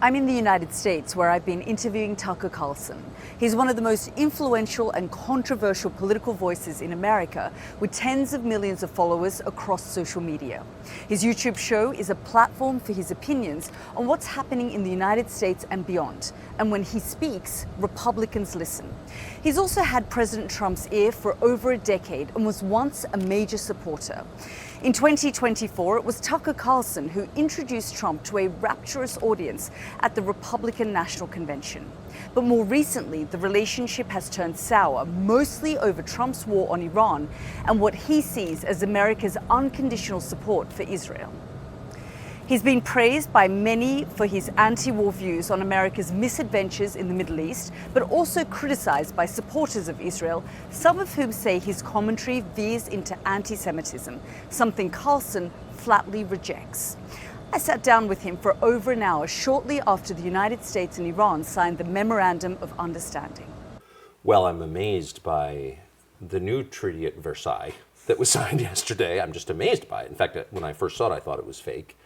I'm in the United States, where I've been interviewing Tucker Carlson. He's one of the most influential and controversial political voices in America, with tens of millions of followers across social media. His YouTube show is a platform for his opinions on what's happening in the United States and beyond. And when he speaks, Republicans listen. He's also had President Trump's ear for over a decade and was once a major supporter. In 2024, it was Tucker Carlson who introduced Trump to a rapturous audience at the Republican National Convention. But more recently, the relationship has turned sour, mostly over Trump's war on Iran and what he sees as America's unconditional support for Israel. He's been praised by many for his anti-war views on America's misadventures in the Middle East, but also criticized by supporters of Israel, some of whom say his commentary veers into anti-Semitism, something Carlson flatly rejects. I sat down with him for over an hour shortly after the United States and Iran signed the Memorandum of Understanding. Well, I'm amazed by the new treaty at Versailles that was signed yesterday. I'm just amazed by it. In fact, when I first saw it, I thought it was fake.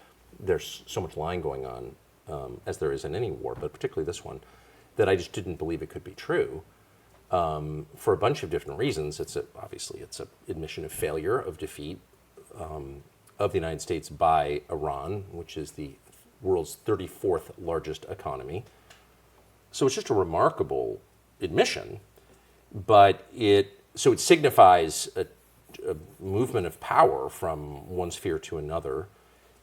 There's so much lying going on, as there is in any war, but particularly this one, that I just didn't believe it could be true for a bunch of different reasons. Obviously it's an admission of failure, of defeat of the United States by Iran, which is the world's 34th largest economy. So it's just a remarkable admission, but it signifies a movement of power from one sphere to another.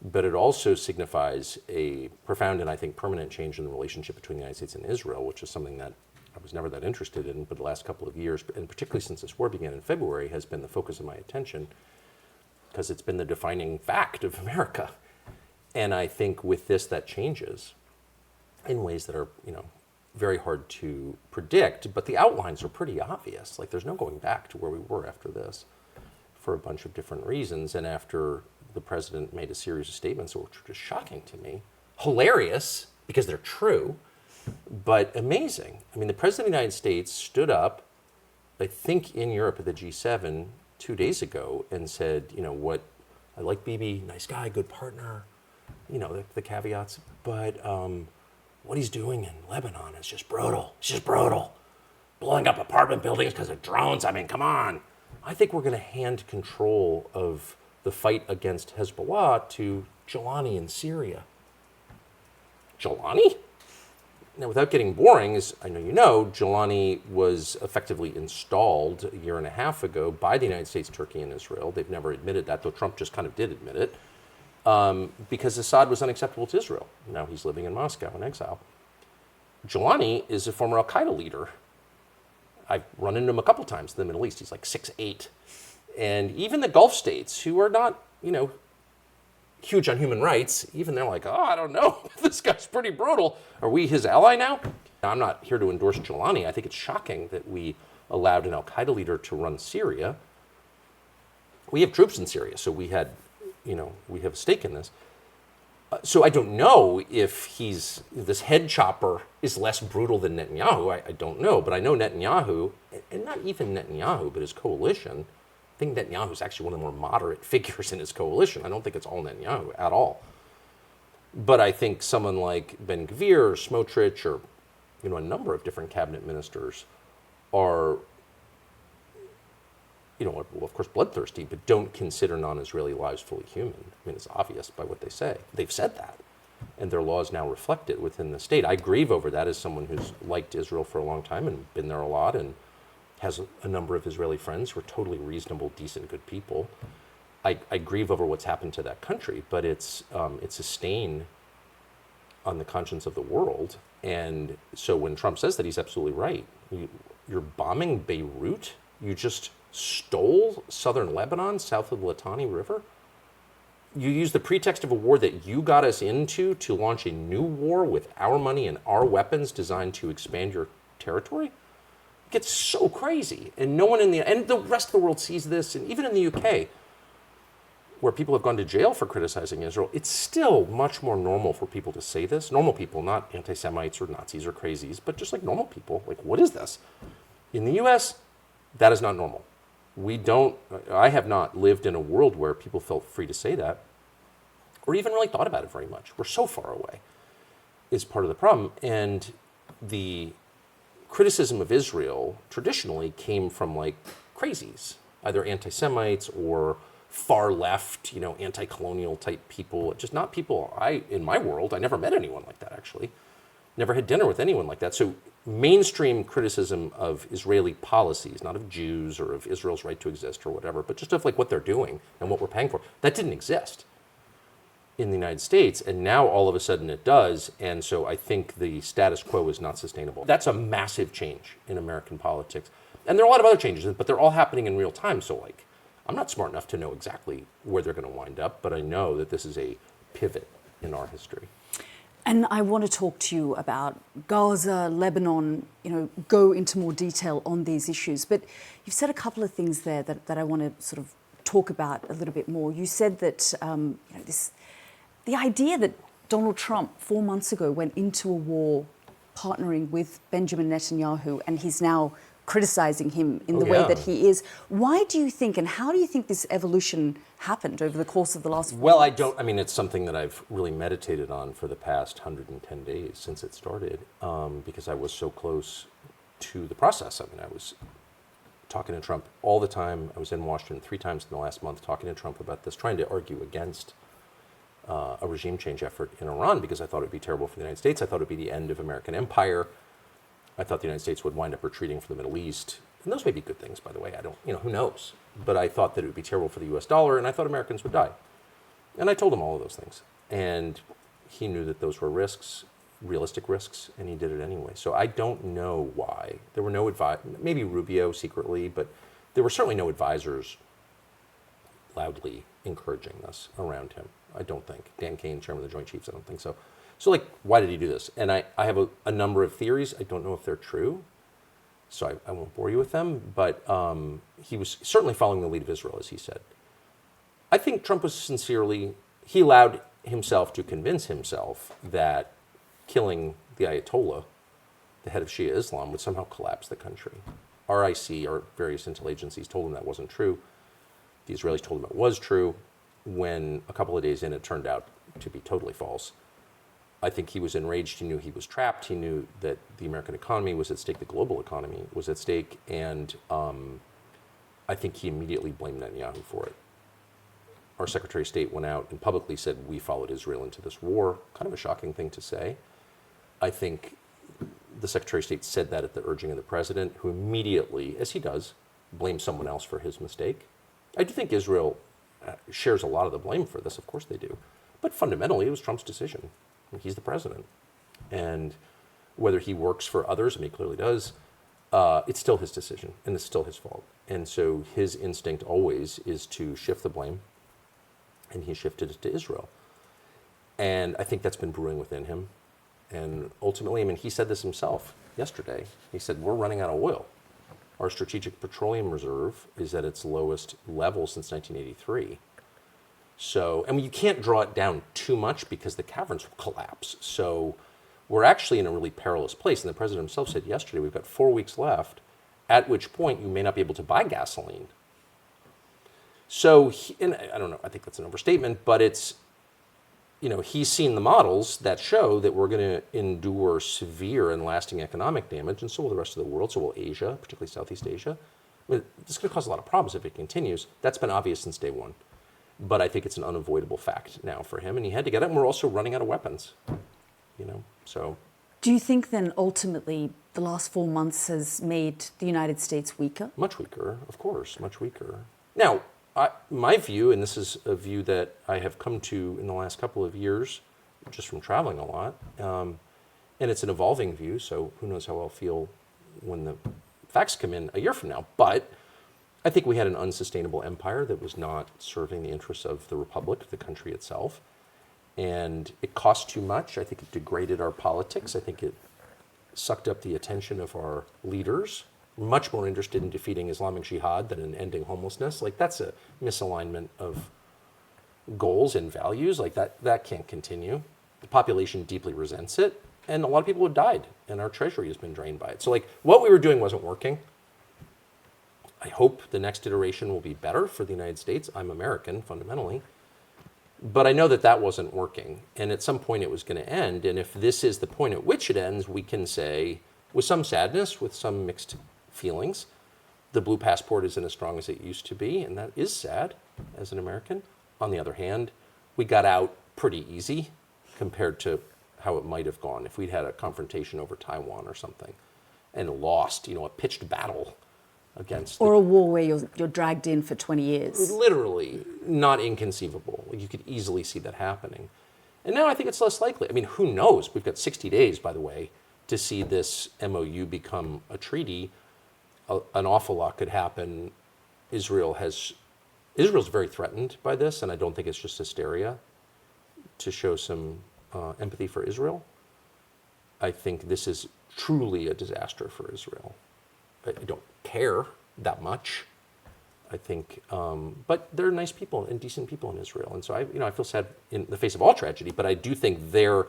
But it also signifies a profound and I think permanent change in the relationship between the United States and Israel, which is something that I was never that interested in, but the last couple of years, and particularly since this war began in February, has been the focus of my attention because it's been the defining fact of America. And I think with this, that changes in ways that are, very hard to predict, but the outlines are pretty obvious. Like there's no going back to where we were after this for a bunch of different reasons. And after the president made a series of statements which were just shocking to me, hilarious because they're true, but amazing. I mean, the president of the United States stood up, I think in Europe at the G7 2 days ago and said, what, I like Bibi, nice guy, good partner, the caveats, but what he's doing in Lebanon is just brutal. It's just brutal. Blowing up apartment buildings because of drones. I mean, come on. I think we're going to hand control of the fight against Hezbollah to Jelani in Syria. Jelani? Now, without getting boring, as I know you know, Jelani was effectively installed a year and a half ago by the United States, Turkey, and Israel. They've never admitted that, though Trump just kind of did admit it, because Assad was unacceptable to Israel. Now he's living in Moscow in exile. Jelani is a former al-Qaeda leader. I've run into him a couple times in the Middle East. He's like 6'8". And even the Gulf states, who are not, huge on human rights, even they're like, I don't know, this guy's pretty brutal. Are we his ally now? I'm not here to endorse Jelani. I think it's shocking that we allowed an al-Qaeda leader to run Syria. We have troops in Syria, so we have a stake in this. So I don't know if this head chopper is less brutal than Netanyahu. I don't know, but I know Netanyahu, and not even Netanyahu, but his coalition. I think Netanyahu is actually one of the more moderate figures in his coalition. I don't think it's all Netanyahu at all. But I think someone like Ben-Gvir or Smotrich or a number of different cabinet ministers are, well, of course, bloodthirsty, but don't consider non-Israeli lives fully human. I mean, it's obvious by what they say. They've said that, and their laws now reflect it within the state. I grieve over that as someone who's liked Israel for a long time and been there a lot and has a number of Israeli friends who are totally reasonable, decent, good people. I grieve over what's happened to that country, but it's a stain on the conscience of the world. And so when Trump says that, he's absolutely right. You're bombing Beirut? You just stole southern Lebanon, south of the Litani River? You use the pretext of a war that you got us into to launch a new war with our money and our weapons designed to expand your territory? It gets so crazy. And no one and the rest of the world sees this, and even in the UK, where people have gone to jail for criticizing Israel, it's still much more normal for people to say this. Normal people, not anti-Semites or Nazis or crazies, but just like normal people. Like, what is this? In the US, that is not normal. I have not lived in a world where people felt free to say that or even really thought about it very much. We're so far away. is part of the problem. And the criticism of Israel traditionally came from like crazies, either anti-Semites or far left, anti-colonial type people. Just not people in my world, I never met anyone like that actually. Never had dinner with anyone like that. So mainstream criticism of Israeli policies, not of Jews or of Israel's right to exist or whatever, but just of like what they're doing and what we're paying for, that didn't exist in the United States, and now all of a sudden it does, and so I think the status quo is not sustainable. That's a massive change in American politics. And there are a lot of other changes, but they're all happening in real time, so like, I'm not smart enough to know exactly where they're going to wind up, but I know that this is a pivot in our history. And I want to talk to you about Gaza, Lebanon, go into more detail on these issues. But you've said a couple of things there that I want to sort of talk about a little bit more. You said that the idea that Donald Trump 4 months ago went into a war partnering with Benjamin Netanyahu, and he's now criticizing him in the way that he is. Why do you think, and how do you think this evolution happened over the course of the last 4 months? It's something that I've really meditated on for the past 110 days since it started, because I was so close to the process. I was talking to Trump all the time. I was in Washington 3 times in the last month talking to Trump about this, trying to argue against a regime change effort in Iran, because I thought it would be terrible for the United States. I thought it would be the end of American empire. I thought the United States would wind up retreating from the Middle East. And those may be good things, by the way. I don't, who knows? But I thought that it would be terrible for the US dollar, and I thought Americans would die. And I told him all of those things. And he knew that those were risks, realistic risks, and he did it anyway. So I don't know why. There were no maybe Rubio secretly, but there were certainly no advisors loudly encouraging this around him. I don't think. Dan Kane, chairman of the Joint Chiefs, I don't think so. So, why did he do this? And I have a number of theories. I don't know if they're true, so I won't bore you with them. But he was certainly following the lead of Israel, as he said. I think Trump was he allowed himself to convince himself that killing the Ayatollah, the head of Shia Islam, would somehow collapse the country. RIC, or various intel agencies, told him that wasn't true. The Israelis told him it was true. When a couple of days in, it turned out to be totally false. I think he was enraged. He knew he was trapped. He knew that the American economy was at stake, the global economy was at stake, and I think he immediately blamed Netanyahu for it. Our Secretary of State went out and publicly said, we followed Israel into this war. Kind of a shocking thing to say. I think the Secretary of State said that at the urging of the president, who immediately, as he does, blamed someone else for his mistake. I do think Israel shares a lot of the blame for this. Of course they do. But fundamentally, it was Trump's decision. He's the president. And whether he works for others, and he clearly does, it's still his decision, and it's still his fault. And so his instinct always is to shift the blame, and he shifted it to Israel. And I think that's been brewing within him. And ultimately, he said this himself yesterday. He said, we're running out of oil. Our strategic petroleum reserve is at its lowest level since 1983. So, you can't draw it down too much because the caverns will collapse. So we're actually in a really perilous place. And the president himself said yesterday, we've got 4 weeks left, at which point you may not be able to buy gasoline. So, and I don't know, I think that's an overstatement, but it's, he's seen the models that show that we're going to endure severe and lasting economic damage, and so will the rest of the world, so will Asia, particularly Southeast Asia. This is going to cause a lot of problems if it continues. That's been obvious since day one. But I think it's an unavoidable fact now for him, and he had to get it, and we're also running out of weapons, so. Do you think then ultimately the last 4 months has made the United States weaker? Much weaker, of course, much weaker. Now, my view, and this is a view that I have come to in the last couple of years, just from traveling a lot, and it's an evolving view, so who knows how I'll feel when the facts come in a year from now, but I think we had an unsustainable empire that was not serving the interests of the republic, the country itself. And it cost too much. I think it degraded our politics. I think it sucked up the attention of our leaders, much more interested in defeating Islamic Jihad than in ending homelessness. That's a misalignment of goals and values. That can't continue. The population deeply resents it. And a lot of people have died. And our treasury has been drained by it. So what we were doing wasn't working. I hope the next iteration will be better for the United States. I'm American, fundamentally. But I know that that wasn't working. And at some point it was going to end. And if this is the point at which it ends, we can say, with some sadness, with some mixed feelings, the blue passport isn't as strong as it used to be. And that is sad as an American. On the other hand, we got out pretty easy compared to how it might have gone if we'd had a confrontation over Taiwan or something and lost, a pitched battle against... Or a war where you're dragged in for 20 years. Literally, not inconceivable. You could easily see that happening. And now I think it's less likely. I mean, who knows? We've got 60 days, by the way, to see this MOU become a treaty. An awful lot could happen. Israel's very threatened by this, and I don't think it's just hysteria to show some empathy for Israel. I think this is truly a disaster for Israel. I don't care that much, I think, but there are nice people and decent people in Israel, and so I feel sad in the face of all tragedy. But I do think they're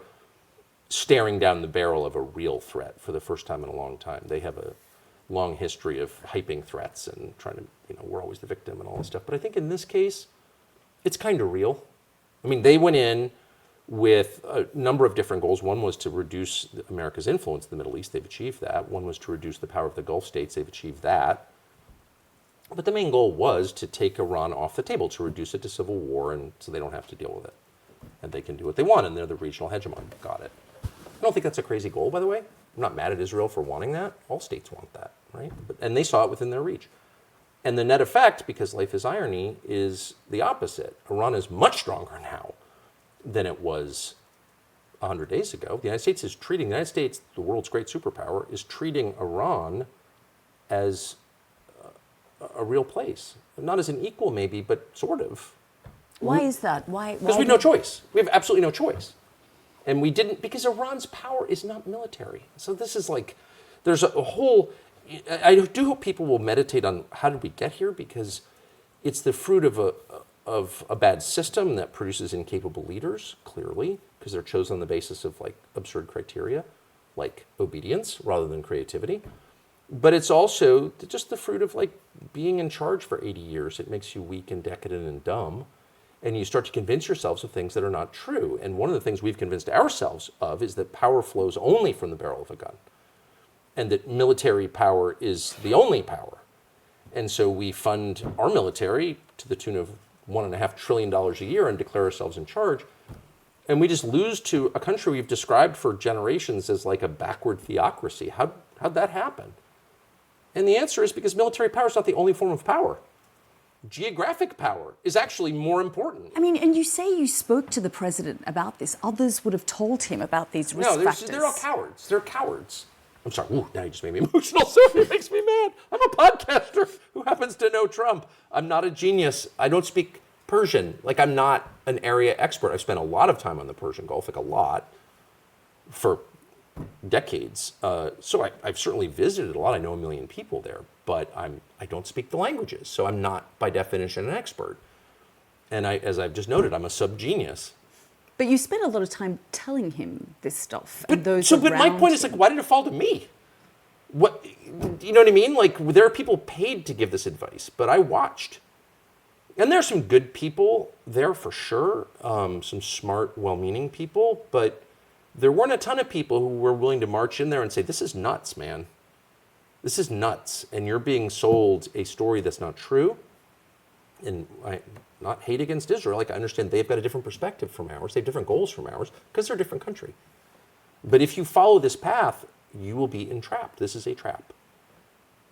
staring down the barrel of a real threat for the first time in a long time. They have a long history of hyping threats and trying to, we're always the victim and all this stuff. But I think in this case, it's kind of real. I mean, they went in with a number of different goals. One was to reduce America's influence in the Middle East. They've achieved that. One was to reduce the power of the Gulf states. They've achieved that. But the main goal was to take Iran off the table, to reduce it to civil war, and so they don't have to deal with it. And they can do what they want, and they're the regional hegemon. Got it. I don't think that's a crazy goal, by the way. I'm not mad at Israel for wanting that. All states want that, right? And they saw it within their reach. And the net effect, because life is irony, is the opposite. Iran is much stronger now than it was 100 days ago. The United States, the world's great superpower, is treating Iran as a real place. Not as an equal maybe, but sort of. Why is that? Why? Because we have no choice. We have absolutely no choice. And we didn't, because Iran's power is not military. So this is like, there's a whole, I do hope people will meditate on how did we get here, because it's the fruit of a bad system that produces incapable leaders, clearly, because they're chosen on the basis of like absurd criteria, like obedience rather than creativity. But it's also just the fruit of like being in charge for 80 years. It makes you weak and decadent and dumb. And you start to convince yourselves of things that are not true. And one of the things we've convinced ourselves of is that power flows only from the barrel of a gun, and that military power is the only power. And so we fund our military to the tune of $1.5 trillion a year and declare ourselves in charge. And we just lose to a country we've described for generations as like a backward theocracy. How'd that happen? And the answer is because military power is not the only form of power. Geographic power is actually more important. I mean, and you say you spoke to the president about this. Others would have told him about these risk factors. They're all cowards. They're cowards. I'm sorry. Ooh, now you just made me emotional. Sophie, it makes me mad. I'm a podcaster who happens to know Trump. I'm not a genius. I don't speak Persian. Like, I'm not an area expert. I've spent a lot of time on the Persian Gulf, like a lot, for decades. So I've certainly visited a lot. I know 1 million people there, but I don't speak the languages, so I'm not by definition an expert. And as I've just noted, I'm a sub-genius. But you spent a lot of time telling him this stuff. But my point is, like, why did it fall to me? What, you know what I mean? Like, there are people paid to give this advice, but I watched. And there are some good people there for sure, some smart, well-meaning people, but there weren't a ton of people who were willing to march in there and say, this is nuts, man. This is nuts, and you're being sold a story that's not true. And I not hate against Israel. Like, I understand they've got a different perspective from ours. They have different goals from ours because they're a different country. But if you follow this path, you will be entrapped. This is a trap.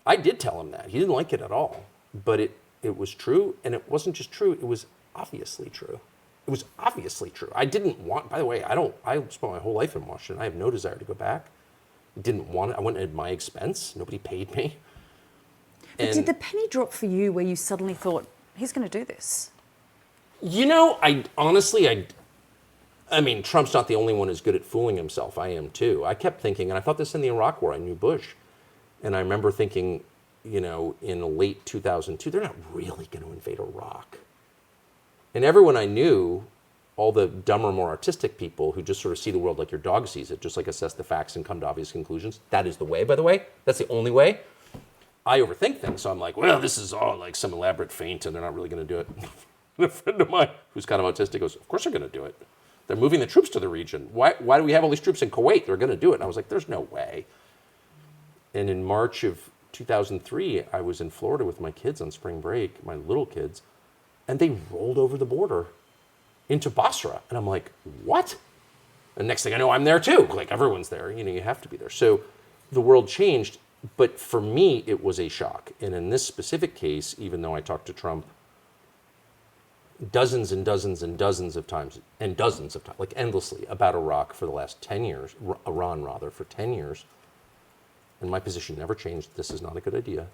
I did tell him that. He didn't like it at all. But it was true, and it wasn't just true. It was obviously true. It was obviously true. I didn't want, by the way, I spent my whole life in Washington. I have no desire to go back. Didn't want it. I went at my expense. Nobody paid me. But did the penny drop for you where you suddenly thought, he's going to do this? You know, I mean, Trump's not the only one who's good at fooling himself. I am too. I kept thinking, and I thought this in the Iraq War. I knew Bush. And I remember thinking, you know, in late 2002, they're not really going to invade Iraq. And everyone I knew, all the dumber, more artistic people who just sort of see the world like your dog sees it, just like assess the facts and come to obvious conclusions. That is the way, by the way. That's the only way. I overthink things, so I'm like, well, this is all like some elaborate feint, and they're not really going to do it. And a friend of mine who's kind of autistic goes, of course they're going to do it. They're moving the troops to the region. Why do we have all these troops in Kuwait? They're going to do it. And I was like, there's no way. And in March of 2003, I was in Florida with my kids on spring break, my little kids, and they rolled over the border into Basra. And I'm like, what? And next thing I know, I'm there too. Like, everyone's there. You have to be there. So the world changed. But for me, it was a shock. And in this specific case, even though I talked to Trump dozens and dozens and dozens of times, like endlessly, about Iraq for the last 10 years, Iran rather, for 10 years, and my position never changed, this is not a good idea,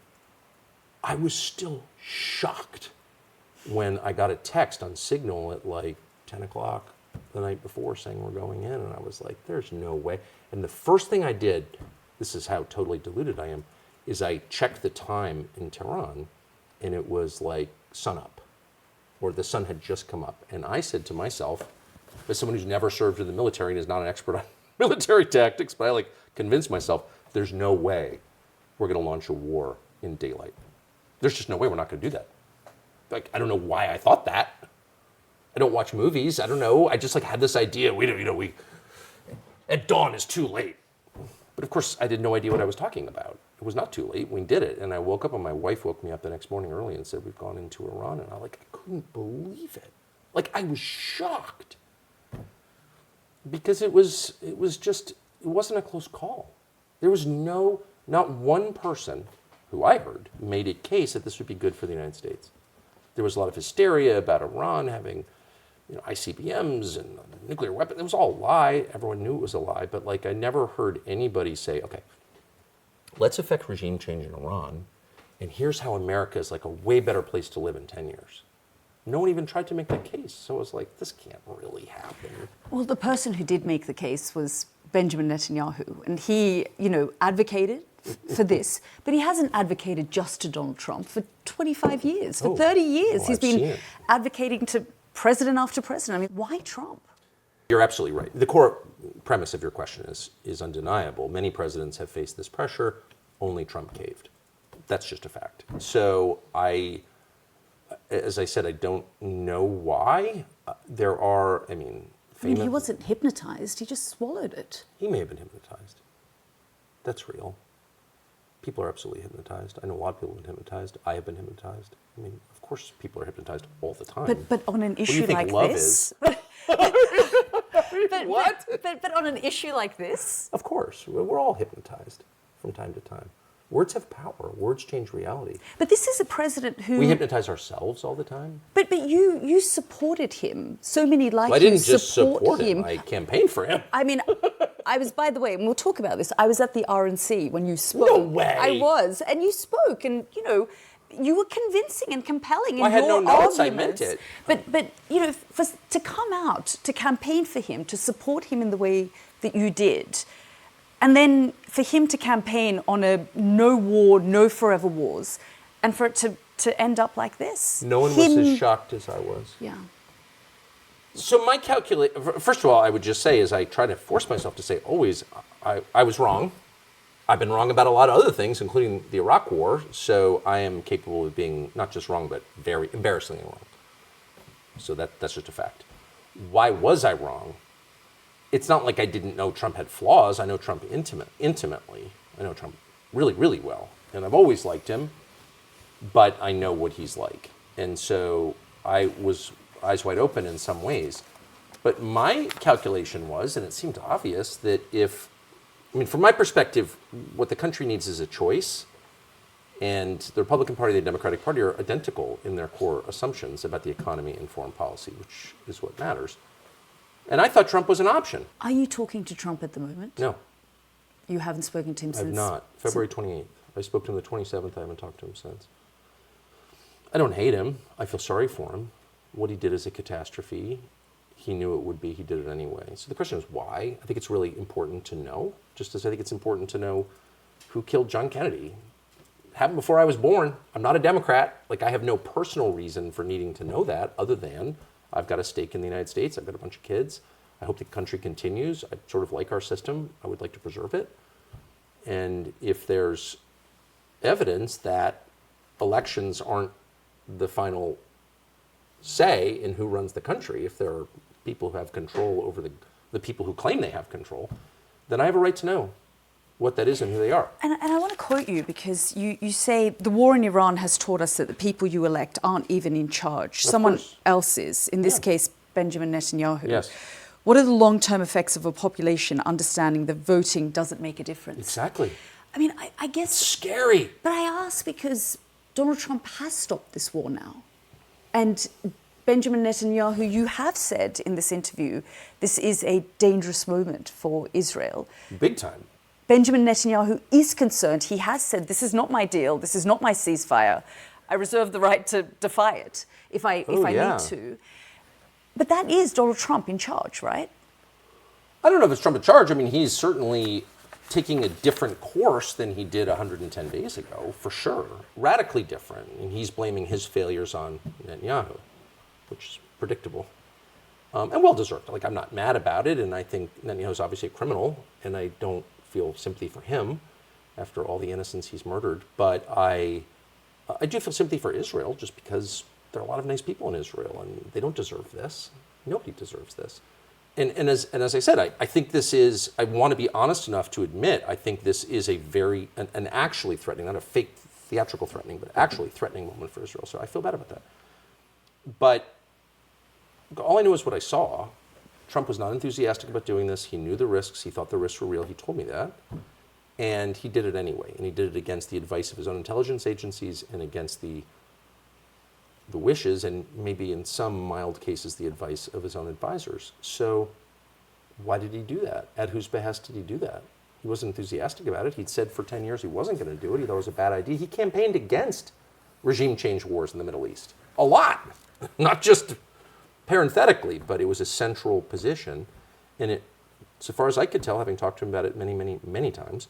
I was still shocked when I got a text on Signal at like 10 o'clock the night before saying we're going in, and I was like, there's no way. And the first thing I did, this is how totally deluded I am, is I checked the time in Tehran, and it was like sunup, or the sun had just come up. And I said to myself, as someone who's never served in the military and is not an expert on military tactics, but I convinced myself, there's no way we're going to launch a war in daylight. There's just no way we're not going to do that. I don't know why I thought that. I don't watch movies. I don't know. I just had this idea. We at dawn is too late. But of course, I had no idea what I was talking about. It was not too late. We did it. And I woke up, and my wife woke me up the next morning early and said, we've gone into Iran. And I couldn't believe it. I was shocked. Because it wasn't a close call. There was not one person who I heard made a case that this would be good for the United States. There was a lot of hysteria about Iran having ICBMs and nuclear weapons. It was all a lie. Everyone knew it was a lie. But I never heard anybody say, okay, let's affect regime change in Iran, and here's how America is a way better place to live in 10 years. No one even tried to make that case. So it was this can't really happen. Well, the person who did make the case was Benjamin Netanyahu, and he, advocated for this, but he hasn't advocated just to Donald Trump for 25 years. For 30 years, he's been advocating to president after president. Why Trump? You're absolutely right. The core premise of your question is undeniable. Many presidents have faced this pressure. Only Trump caved. That's just a fact. So as I said, I don't know why. There are, he wasn't hypnotized. He just swallowed it. He may have been hypnotized. That's real. People are absolutely hypnotized. I know a lot of people have been hypnotized. I have been hypnotized. Of course, people are hypnotized all the time. But on an issue like this. What? But on an issue like this? Of course. We're all hypnotized from time to time. Words have power. Words change reality. But this is a president who... We hypnitize ourselves all the time. But you supported him. So many I didn't just support him. I campaigned for him. I was, by the way, and we'll talk about this, I was at the RNC when you spoke. No way. I was. And you spoke, and, you were convincing and compelling in your I had no notes. arguments. I meant it. But to come out, to campaign for him, to support him in the way that you did, and then for him to campaign on a no war, no forever wars, and for it to end up like this. No one was as shocked as I was. Yeah. So my first of all, I would just say, is I try to force myself to say always, I was wrong. I've been wrong about a lot of other things, including the Iraq War. So I am capable of being not just wrong, but very embarrassingly wrong. So that's just a fact. Why was I wrong? It's not like I didn't know Trump had flaws. I know Trump intimately. I know Trump really, really well. And I've always liked him, but I know what he's like. And so I was eyes wide open in some ways. But my calculation was, and it seemed obvious, that from my perspective, what the country needs is a choice. And the Republican Party and the Democratic Party are identical in their core assumptions about the economy and foreign policy, which is what matters. And I thought Trump was an option. Are you talking to Trump at the moment? No. You haven't spoken to him since? I've not. February 28th. I spoke to him the 27th. I haven't talked to him since. I don't hate him. I feel sorry for him. What he did is a catastrophe. He knew it would be. He did it anyway. So the question is why? I think it's really important to know, just as I think it's important to know who killed John Kennedy. It happened before I was born. I'm not a Democrat. I have no personal reason for needing to know that other than I've got a stake in the United States. I've got a bunch of kids. I hope the country continues. I sort of like our system. I would like to preserve it. And if there's evidence that elections aren't the final say in who runs the country, if there are people who have control over the people who claim they have control, then I have a right to know what that is and who they are. And I want to quote you because you say the war in Iran has taught us that the people you elect aren't even in charge. Someone else is, in this case, Benjamin Netanyahu. Yes. What are the long-term effects of a population understanding that voting doesn't make a difference? Exactly. I mean, I guess... It's scary. But I ask because Donald Trump has stopped this war now. And Benjamin Netanyahu, you have said in this interview, this is a dangerous moment for Israel. Big time. Benjamin Netanyahu is concerned. He has said, this is not my deal. This is not my ceasefire. I reserve the right to defy it if I need to. But that is Donald Trump in charge, right? I don't know if it's Trump in charge. I mean, he's certainly taking a different course than he did 110 days ago, for sure. Radically different. And he's blaming his failures on Netanyahu, which is predictable. And well-deserved. Like, I'm not mad about it, and I think Netanyahu's obviously a criminal, and I don't feel sympathy for him after all the innocents he's murdered. But I do feel sympathy for Israel, just because there are a lot of nice people in Israel, and they don't deserve this. Nobody deserves this. And as I said, I think this is, I want to be honest enough to admit, I think this is a very, an actually threatening, not a fake theatrical threatening, but actually threatening moment for Israel. So I feel bad about that. But all I know is what I saw. Trump was not enthusiastic about doing this. He knew the risks. He thought the risks were real. He told me that. And he did it anyway. And he did it against the advice of his own intelligence agencies and against the wishes and maybe in some mild cases the advice of his own advisors. So why did he do that? At whose behest did he do that? He wasn't enthusiastic about it. He'd said for 10 years he wasn't going to do it. He thought it was a bad idea. He campaigned against regime change wars in the Middle East. A lot. Not just parenthetically, but it was a central position. And it, so far as I could tell, having talked to him about it many, many, many times,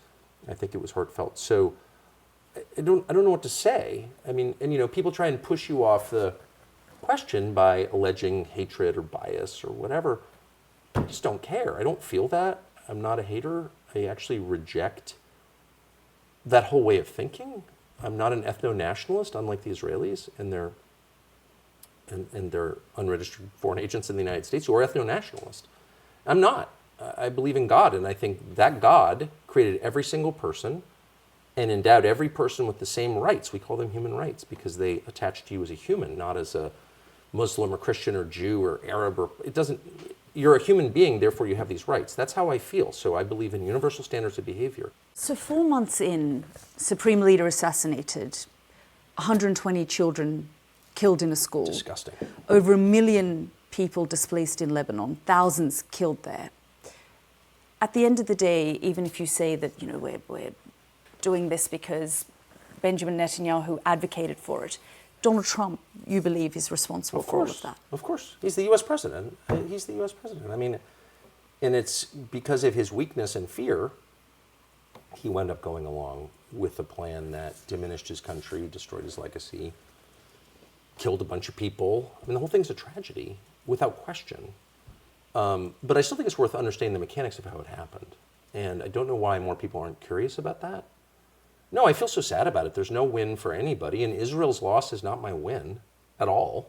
I think it was heartfelt. So I don't know what to say. I mean, and people try and push you off the question by alleging hatred or bias or whatever. I just don't care. I don't feel that. I'm not a hater. I actually reject that whole way of thinking. I'm not an ethno-nationalist, unlike the Israelis and their unregistered foreign agents in the United States who are ethno-nationalists. I'm not. I believe in God, and I think that God created every single person and endowed every person with the same rights. We call them human rights because they attach to you as a human, not as a Muslim or Christian or Jew or Arab. Or it doesn't. You're a human being, therefore you have these rights. That's how I feel. So I believe in universal standards of behavior. So 4 months in, Supreme Leader assassinated, 120 children killed in a school. Disgusting. Over 1 million people displaced in Lebanon, thousands killed there. At the end of the day, even if you say that we're doing this because Benjamin Netanyahu advocated for it, Donald Trump, you believe, is responsible for all of that? Of course. He's the U.S. president. He's the U.S. president. I mean, and it's because of his weakness and fear, he wound up going along with a plan that diminished his country, destroyed his legacy, killed a bunch of people. I mean, the whole thing's a tragedy, without question. But I still think it's worth understanding the mechanics of how it happened. And I don't know why more people aren't curious about that. No, I feel so sad about it. There's no win for anybody, and Israel's loss is not my win at all.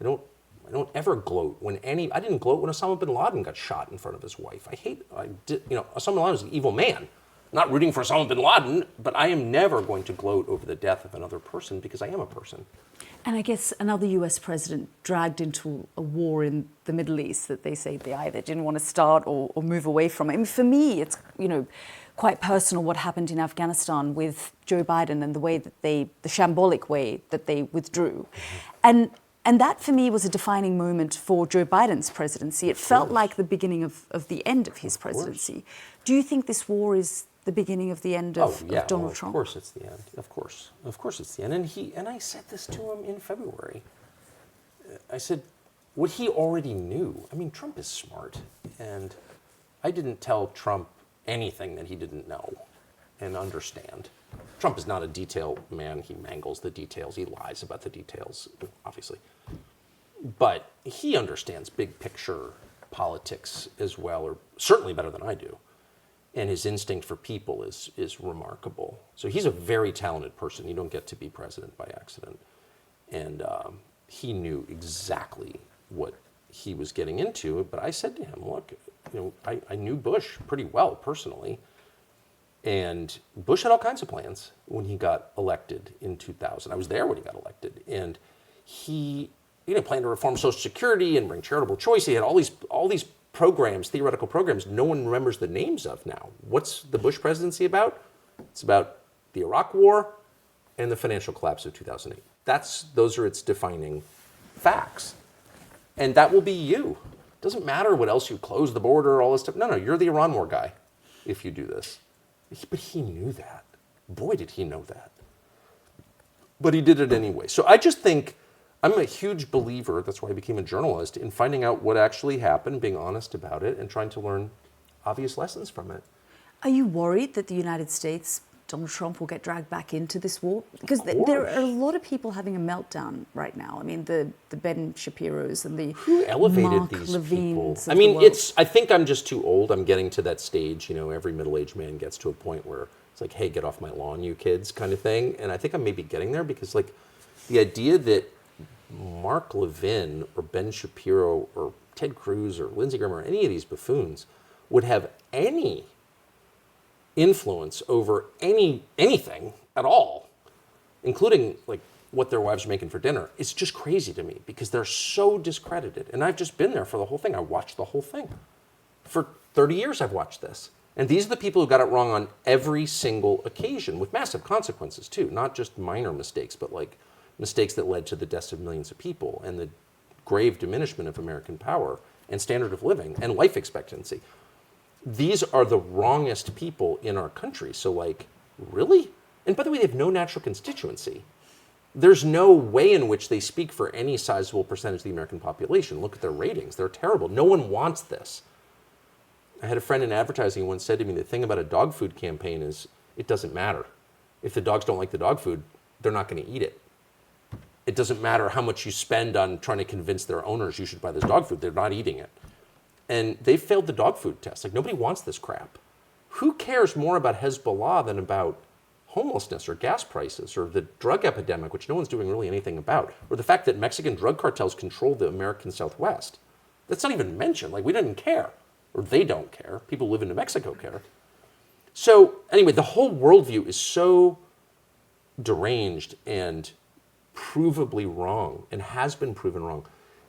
I don't ever gloat when I didn't gloat when Osama bin Laden got shot in front of his wife. Osama bin Laden was an evil man. Not rooting for Osama bin Laden, but I am never going to gloat over the death of another person because I am a person. And I guess another US president dragged into a war in the Middle East that they say they either didn't want to start or move away from. I mean, for me, it's, quite personal what happened in Afghanistan with Joe Biden and the shambolic way that they withdrew. And that for me was a defining moment for Joe Biden's presidency. It felt like the beginning of the end of his presidency. Do you think this war is the beginning of the end of Donald Trump? Of course it's the end. Of course it's the end. And I said this to him in February. I said what he already knew. I mean, Trump is smart, and I didn't tell Trump anything that he didn't know and understand. Trump is not a detail man. He mangles the details. He lies about the details, obviously. But he understands big picture politics as well, or certainly better than I do. And his instinct for people is remarkable. So he's a very talented person. You don't get to be president by accident. And he knew exactly what he was getting into. But I said to him, look, I knew Bush pretty well personally. And Bush had all kinds of plans when he got elected in 2000. I was there when he got elected. And he planned to reform Social Security and bring charitable choice. He had all these programs, theoretical programs, no one remembers the names of now. What's the Bush presidency about? It's about the Iraq War and the financial collapse of 2008. Those are its defining facts. And that will be you. It doesn't matter what else you close the border, all this stuff. No, you're the Iran war guy if you do this. But he knew that. Boy, did he know that. But he did it anyway. So I just think I'm a huge believer, that's why I became a journalist, in finding out what actually happened, being honest about it, and trying to learn obvious lessons from it. Are you worried that the United States, Donald Trump, will get dragged back into this war? Because there are a lot of people having a meltdown right now. I mean, the Ben Shapiros and the Who elevated Mark these Levines people? I mean, I think I'm just too old. I'm getting to that stage, every middle-aged man gets to a point where it's like, hey, get off my lawn, you kids, kind of thing. And I think I'm maybe getting there because, like, the idea that Mark Levin or Ben Shapiro or Ted Cruz or Lindsey Graham or any of these buffoons would have any influence over anything at all, including like what their wives are making for dinner, it's just crazy to me because they're so discredited. And I've just been there for the whole thing. I watched the whole thing. For 30 years I've watched this. And these are the people who got it wrong on every single occasion with massive consequences too, not just minor mistakes, but like mistakes that led to the deaths of millions of people and the grave diminishment of American power and standard of living and life expectancy. These are the wrongest people in our country. So like, really? And by the way, they have no natural constituency. There's no way in which they speak for any sizable percentage of the American population. Look at their ratings. They're terrible. No one wants this. I had a friend in advertising who once said to me, the thing about a dog food campaign is it doesn't matter. If the dogs don't like the dog food, they're not going to eat it. It doesn't matter how much you spend on trying to convince their owners you should buy this dog food. They're not eating it. And they failed the dog food test. Like, nobody wants this crap. Who cares more about Hezbollah than about homelessness or gas prices or the drug epidemic, which no one's doing really anything about, or the fact that Mexican drug cartels control the American Southwest? That's not even mentioned. Like, we don't even care. Or they don't care. People who live in New Mexico care. So anyway, the whole worldview is so deranged and provably wrong and has been proven wrong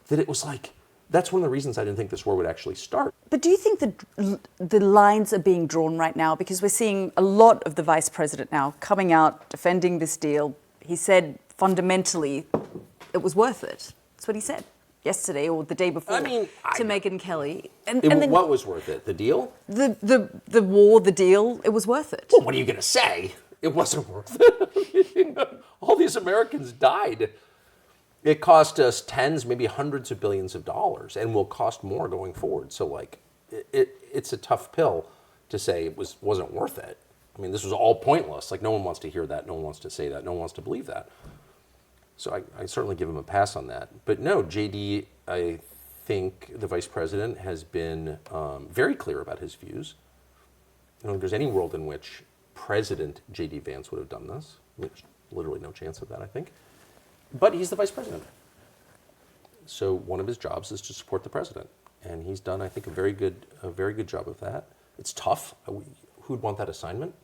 that it was like, that's one of the reasons I didn't think this war would actually start. But do you think the lines are being drawn right now? Because we're seeing a lot of the vice president now coming out, defending this deal. He said fundamentally it was worth it. That's what he said yesterday or the day before to Megyn Kelly. And then, what was worth it? The deal? The war, the deal, it was worth it. Well, what are you going to say? It wasn't worth it. All these Americans died. It cost us tens, maybe hundreds of billions of dollars, and will cost more going forward. So, like, it's a tough pill to say it wasn't worth it. I mean, this was all pointless. Like, no one wants to hear that. No one wants to say that. No one wants to believe that. So I certainly give him a pass on that. But no, JD, I think the vice president has been very clear about his views. I don't think there's any world in which President JD Vance would have done this. There's literally no chance of that, I think. But he's the vice president. So one of his jobs is to support the president. And he's done, I think, a very good job of that. It's tough. Who'd want that assignment?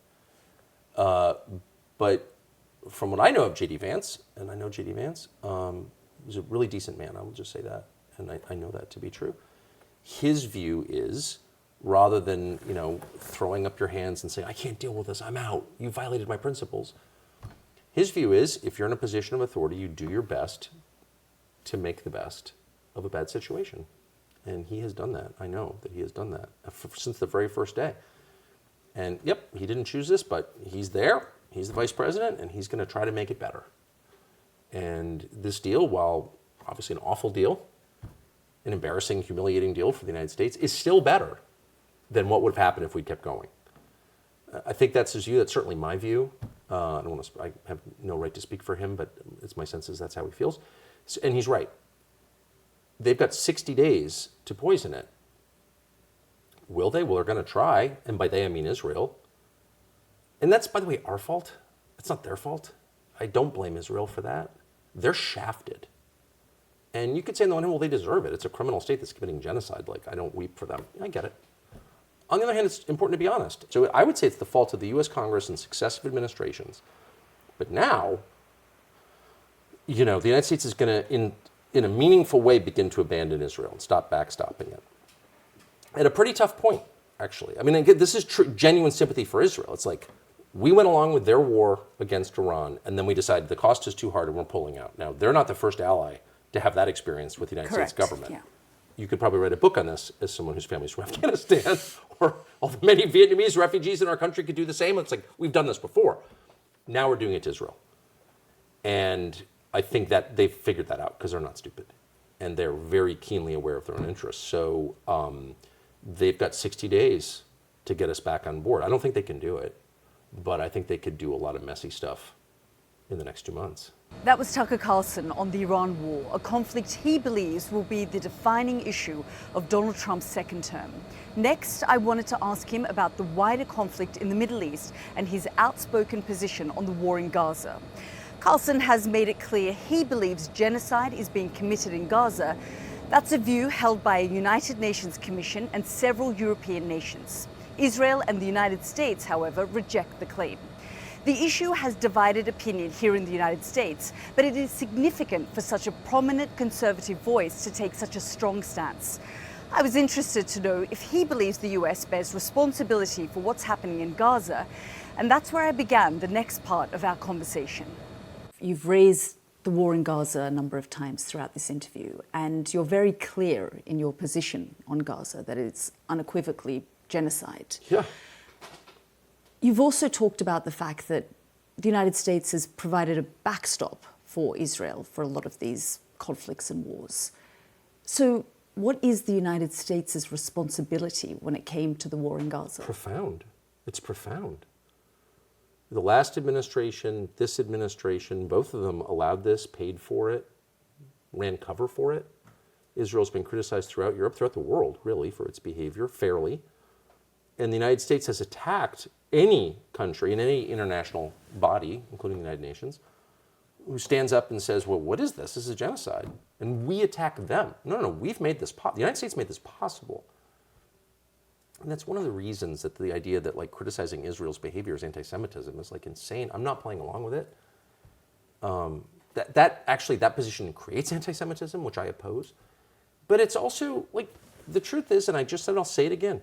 But from what I know of JD Vance, and I know JD Vance, he's a really decent man, I will just say that. And I know that to be true. His view is, rather than, throwing up your hands and saying, I can't deal with this, I'm out, you violated my principles. His view is, if you're in a position of authority, you do your best to make the best of a bad situation. And he has done that. I know that he has done that since the very first day. And yep, he didn't choose this, but he's there. He's the vice president, and he's going to try to make it better. And this deal, while obviously an awful deal, an embarrassing, humiliating deal for the United States, is still better than what would have happened if we kept going. I think that's his view. That's certainly my view. I have no right to speak for him, but it's my sense is that's how he feels. And he's right. They've got 60 days to poison it. Will they? Well, they're going to try. And by they, I mean Israel. And that's, by the way, our fault. It's not their fault. I don't blame Israel for that. They're shafted. And you could say on the one hand, well, they deserve it. It's a criminal state that's committing genocide. Like, I don't weep for them. I get it. On the other hand, it's important to be honest. So I would say it's the fault of the U.S. Congress and successive administrations. But now, the United States is going to, in a meaningful way, begin to abandon Israel and stop backstopping it. At a pretty tough point, actually. I mean, again, this is genuine sympathy for Israel. It's like, we went along with their war against Iran, and then we decided the cost is too hard and we're pulling out. Now, they're not the first ally to have that experience with the United States government. Yeah. You could probably write a book on this as someone whose family's from Afghanistan, or all the many Vietnamese refugees in our country could do the same. It's like, we've done this before. Now we're doing it to Israel. And I think that they've figured that out because they're not stupid. And they're very keenly aware of their own interests. So they've got 60 days to get us back on board. I don't think they can do it, but I think they could do a lot of messy stuff in the next 2 months. That was Tucker Carlson on the Iran war, a conflict he believes will be the defining issue of Donald Trump's second term. Next, I wanted to ask him about the wider conflict in the Middle East and his outspoken position on the war in Gaza. Carlson has made it clear he believes genocide is being committed in Gaza. That's a view held by a United Nations Commission and several European nations. Israel and the United States, however, reject the claim. The issue has divided opinion here in the United States, but it is significant for such a prominent conservative voice to take such a strong stance. I was interested to know if he believes the US bears responsibility for what's happening in Gaza, and that's where I began the next part of our conversation. You've raised the war in Gaza a number of times throughout this interview, and you're very clear in your position on Gaza that it's unequivocally genocide. Yeah. You've also talked about the fact that the United States has provided a backstop for Israel for a lot of these conflicts and wars. So what is the United States' responsibility when it came to the war in Gaza? Profound. It's profound. The last administration, this administration, both of them allowed this, paid for it, ran cover for it. Israel's been criticized throughout Europe, throughout the world, really, for its behavior, fairly. And the United States has attacked any country in any international body, including the United Nations, who stands up and says, well, what is this? This is genocide. And we attack them. No, we've made this possible. The United States made this possible. And that's one of the reasons that the idea that like criticizing Israel's behavior is anti-Semitism is like insane. I'm not playing along with it. That position creates anti-Semitism, which I oppose. But it's also like, the truth is, and I just said, I'll say it again,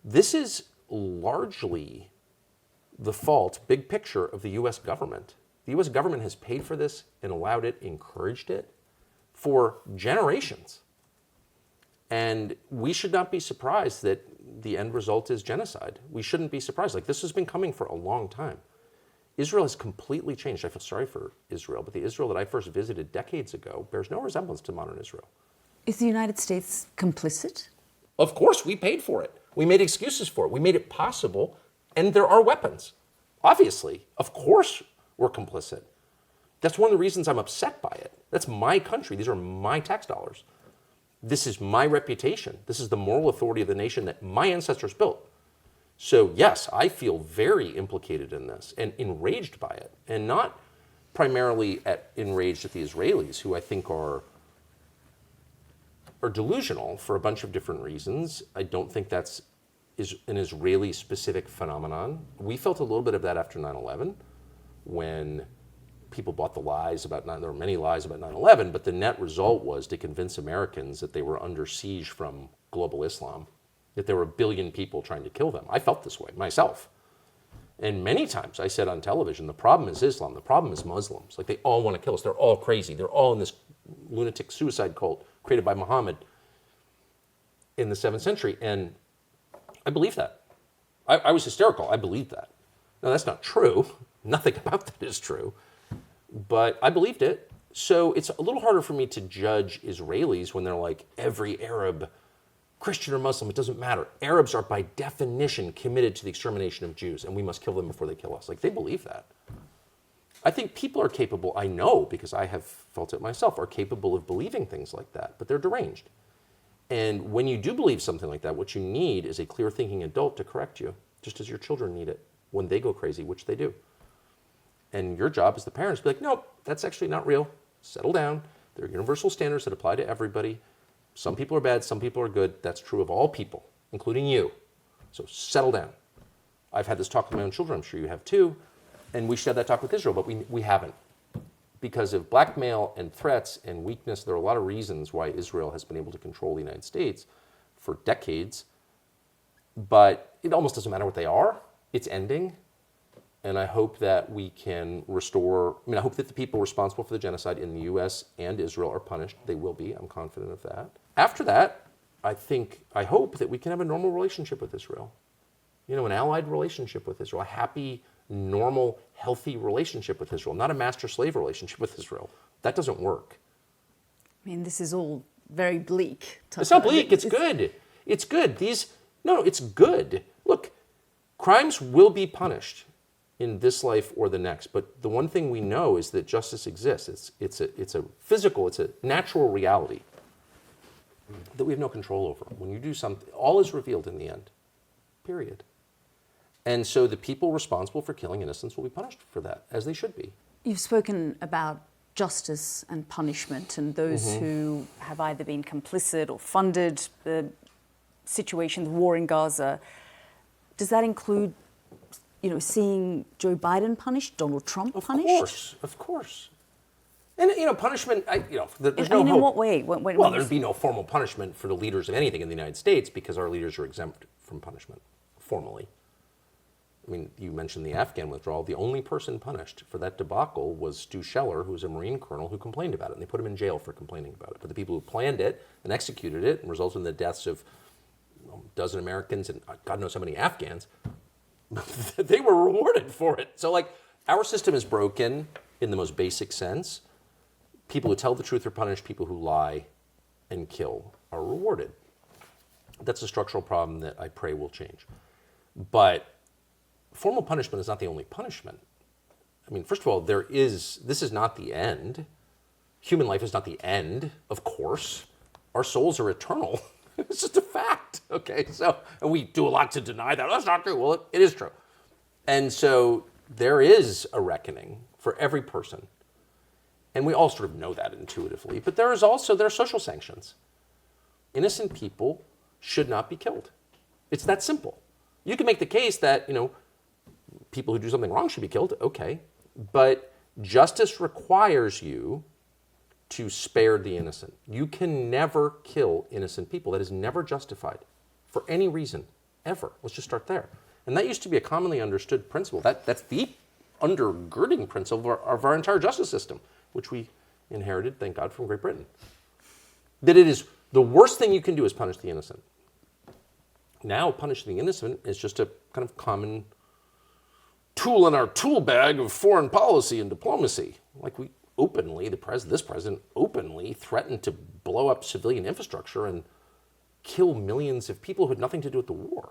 this is largely the fault, big picture, of the U.S. government. The U.S. government has paid for this and allowed it, encouraged it for generations. And we should not be surprised that the end result is genocide. We shouldn't be surprised. Like, this has been coming for a long time. Israel has completely changed. I feel sorry for Israel, but the Israel that I first visited decades ago bears no resemblance to modern Israel. Is the United States complicit? Of course, we paid for it. We made excuses for it. We made it possible, and there are weapons. Obviously, of course we're complicit. That's one of the reasons I'm upset by it. That's my country. These are my tax dollars. This is my reputation. This is the moral authority of the nation that my ancestors built. So yes, I feel very implicated in this and enraged by it, and not primarily enraged at the Israelis, who I think are delusional for a bunch of different reasons. I don't think that's an Israeli-specific phenomenon. We felt a little bit of that after 9/11, when people bought the lies about there were many lies about 9/11, but the net result was to convince Americans that they were under siege from global Islam, that there were a billion people trying to kill them. I felt this way myself. And many times I said on television, the problem is Islam, the problem is Muslims. Like, they all want to kill us. They're all crazy. They're all in this lunatic suicide cult created by Muhammad in the 7th century. And I believed that. I was hysterical. I believed that. Now, that's not true. Nothing about that is true. But I believed it. So it's a little harder for me to judge Israelis when they're like, every Arab, Christian or Muslim, it doesn't matter. Arabs are by definition committed to the extermination of Jews, and we must kill them before they kill us. Like, they believe that. I think people are capable, I know because I have felt it myself, are capable of believing things like that, but they're deranged. And when you do believe something like that, what you need is a clear thinking adult to correct you, just as your children need it when they go crazy, which they do. And your job as the parents to be like, no, that's actually not real. Settle down. They're universal standards that apply to everybody. Some people are bad, some people are good. That's true of all people, including you. So settle down. I've had this talk with my own children, I'm sure you have too, and we should have that talk with Israel, but we haven't. Because of blackmail and threats and weakness, there are a lot of reasons why Israel has been able to control the United States for decades, but it almost doesn't matter what they are. It's ending, and I hope that we can restore, I hope that the people responsible for the genocide in the US and Israel are punished. They will be, I'm confident of that. After that, I hope that we can have a normal relationship with Israel. An allied relationship with Israel, a happy, normal, healthy relationship with Israel, not a master-slave relationship with Israel. That doesn't work. This is all very bleak. Tucker. It's not bleak, it's good. It's good. It's good. Look, crimes will be punished in this life or the next, but the one thing we know is that justice exists. It's a physical, it's a natural reality that we have no control over. When you do something, all is revealed in the end, period. And so the people responsible for killing innocents will be punished for that, as they should be. You've spoken about justice and punishment and those who have either been complicit or funded the situation, the war in Gaza. Does that include, seeing Joe Biden punished, Donald Trump punished? Of course. And, punishment, there's no hope. In what way? Well, there'd be no formal punishment for the leaders of anything in the United States because our leaders are exempt from punishment, formally. You mentioned the Afghan withdrawal. The only person punished for that debacle was Stu Scheller, who was a Marine colonel who complained about it, and they put him in jail for complaining about it. But the people who planned it and executed it and resulted in the deaths of a dozen Americans and God knows how many Afghans, they were rewarded for it. So, our system is broken in the most basic sense. People who tell the truth are punished. People who lie and kill are rewarded. That's a structural problem that I pray will change. But formal punishment is not the only punishment. First of all, this is not the end. Human life is not the end, of course. Our souls are eternal. It's just a fact, okay? And we do a lot to deny that. That's not true. Well, it is true. And so there is a reckoning for every person. And we all sort of know that intuitively. But there are social sanctions. Innocent people should not be killed. It's that simple. You can make the case that, people who do something wrong should be killed, okay. But justice requires you to spare the innocent. You can never kill innocent people. That is never justified for any reason, ever. Let's just start there. And that used to be a commonly understood principle. That's the undergirding principle of our entire justice system, which we inherited, thank God, from Great Britain. That it is the worst thing you can do is punish the innocent. Now, punishing the innocent is just a kind of common tool in our tool bag of foreign policy and diplomacy. This president openly threatened to blow up civilian infrastructure and kill millions of people who had nothing to do with the war.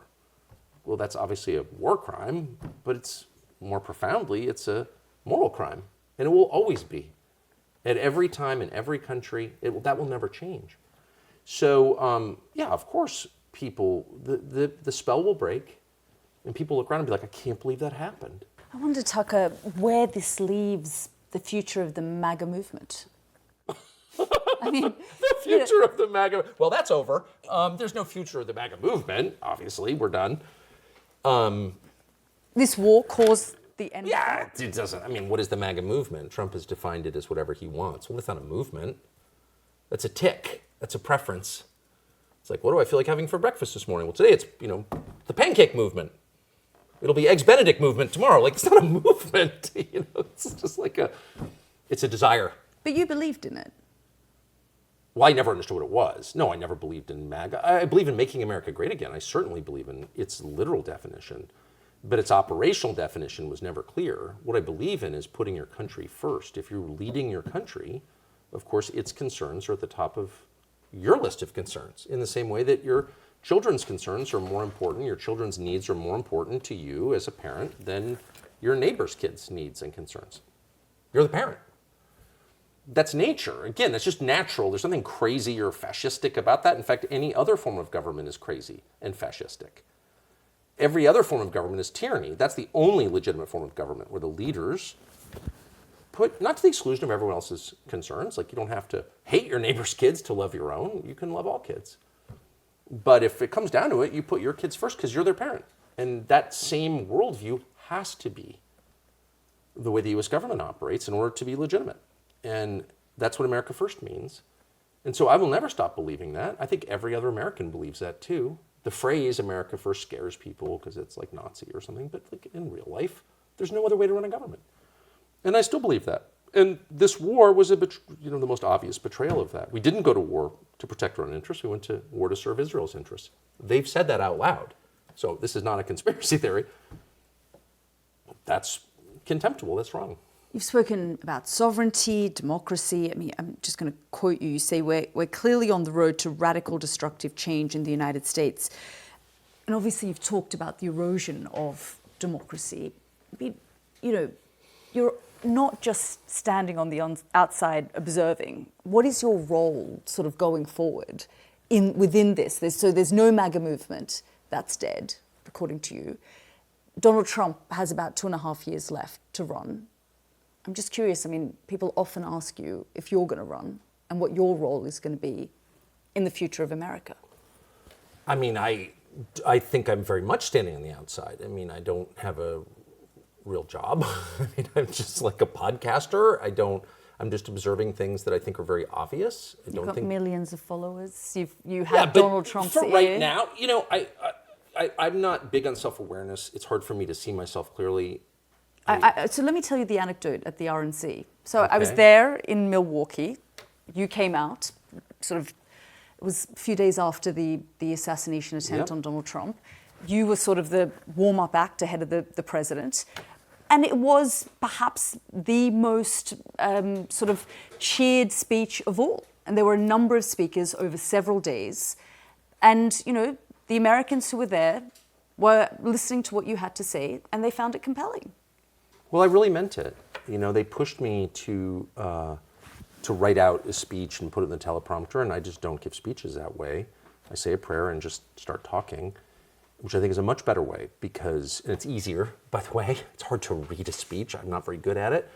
Well, that's obviously a war crime, but it's more profoundly, it's a moral crime. And it will always be. At every time, in every country, that will never change. So, of course, the spell will break. And people look around and be like, I can't believe that happened. I wonder, Tucker, where this leaves the future of the MAGA movement. The future of the MAGA... Well, that's over. There's no future of the MAGA movement, obviously. We're done. This war caused the end. Yeah, it doesn't. What is the MAGA movement? Trump has defined it as whatever he wants. Well, that's not a movement. That's a tick. That's a preference. It's like, what do I feel like having for breakfast this morning? Well, today it's, the pancake movement. It'll be Eggs Benedict movement tomorrow. It's not a movement. It's just it's a desire. But you believed in it. Well, I never understood what it was. No, I never believed in MAGA. I believe in making America great again. I certainly believe in its literal definition. But its operational definition was never clear. What I believe in is putting your country first. If you're leading your country, of course, its concerns are at the top of your list of concerns, in the same way that your children's concerns are more important, your children's needs are more important to you as a parent than your neighbor's kids' needs and concerns. You're the parent. That's nature. Again, that's just natural. There's nothing crazy or fascistic about that. In fact, any other form of government is crazy and fascistic. Every other form of government is tyranny. That's the only legitimate form of government where the leaders put, not to the exclusion of everyone else's concerns, like you don't have to hate your neighbor's kids to love your own. You can love all kids. But if it comes down to it, you put your kids first because you're their parent. And that same worldview has to be the way the U.S. government operates in order to be legitimate. And that's what America First means. And so I will never stop believing that. I think every other American believes that too. The phrase America First scares people because it's like Nazi or something, but like in real life, there's no other way to run a government. And I still believe that. And this war was the most obvious betrayal of that. We didn't go to war to protect our own interests. We went to war to serve Israel's interests. They've said that out loud. So this is not a conspiracy theory. That's contemptible. That's wrong. You've spoken about sovereignty, democracy. I mean, I'm just going to quote you. You say we're clearly on the road to radical destructive change in the United States. And obviously you've talked about the erosion of democracy. I mean, you're not just standing on the outside observing. What is your role sort of going forward within this? There's no MAGA movement. That's dead, according to you. Donald Trump has about 2.5 years left to run. I'm just curious, I mean, people often ask you if you're going to run and what your role is going to be in the future of America. I mean, I think I'm very much standing on the outside. I mean, I don't have a real job. I mean, I'm just like a podcaster. I'm just observing things that I think are very obvious. You've got millions of followers. You have Donald Trump's ear. Right now, I'm not big on self-awareness. It's hard for me to see myself clearly. So let me tell you the anecdote at the RNC. So Okay. I was there in Milwaukee. You came out, it was a few days after the assassination attempt on Donald Trump. You were sort of the warm-up act ahead of the president. And it was perhaps the most sort of cheered speech of all. And there were a number of speakers over several days. And, the Americans who were there were listening to what you had to say, and they found it compelling. Well, I really meant it. They pushed me to write out a speech and put it in the teleprompter, and I just don't give speeches that way. I say a prayer and just start talking, which I think is a much better way and it's easier, by the way. It's hard to read a speech. I'm not very good at it.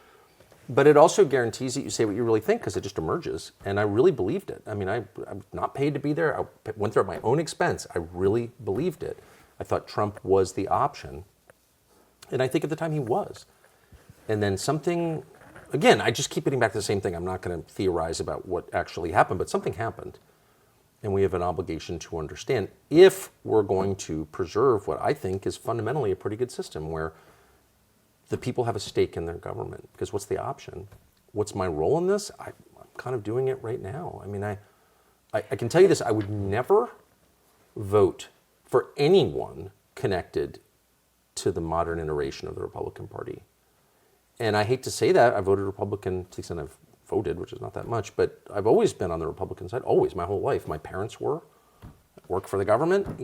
But it also guarantees that you say what you really think because it just emerges. And I really believed it. I mean, I'm not paid to be there. I went there at my own expense. I really believed it. I thought Trump was the option. And I think at the time he was. And then something, again, I just keep getting back to the same thing. I'm not going to theorize about what actually happened, but something happened. And we have an obligation to understand if we're going to preserve what I think is fundamentally a pretty good system where the people have a stake in their government. Because what's the option? What's my role in this? I'm kind of doing it right now. I mean, I can tell you this. I would never vote for anyone connected to the modern iteration of the Republican Party. And I hate to say that. I voted Republican to the extent I've voted, which is not that much, but I've always been on the Republican side, always, my whole life. My parents were, worked for the government,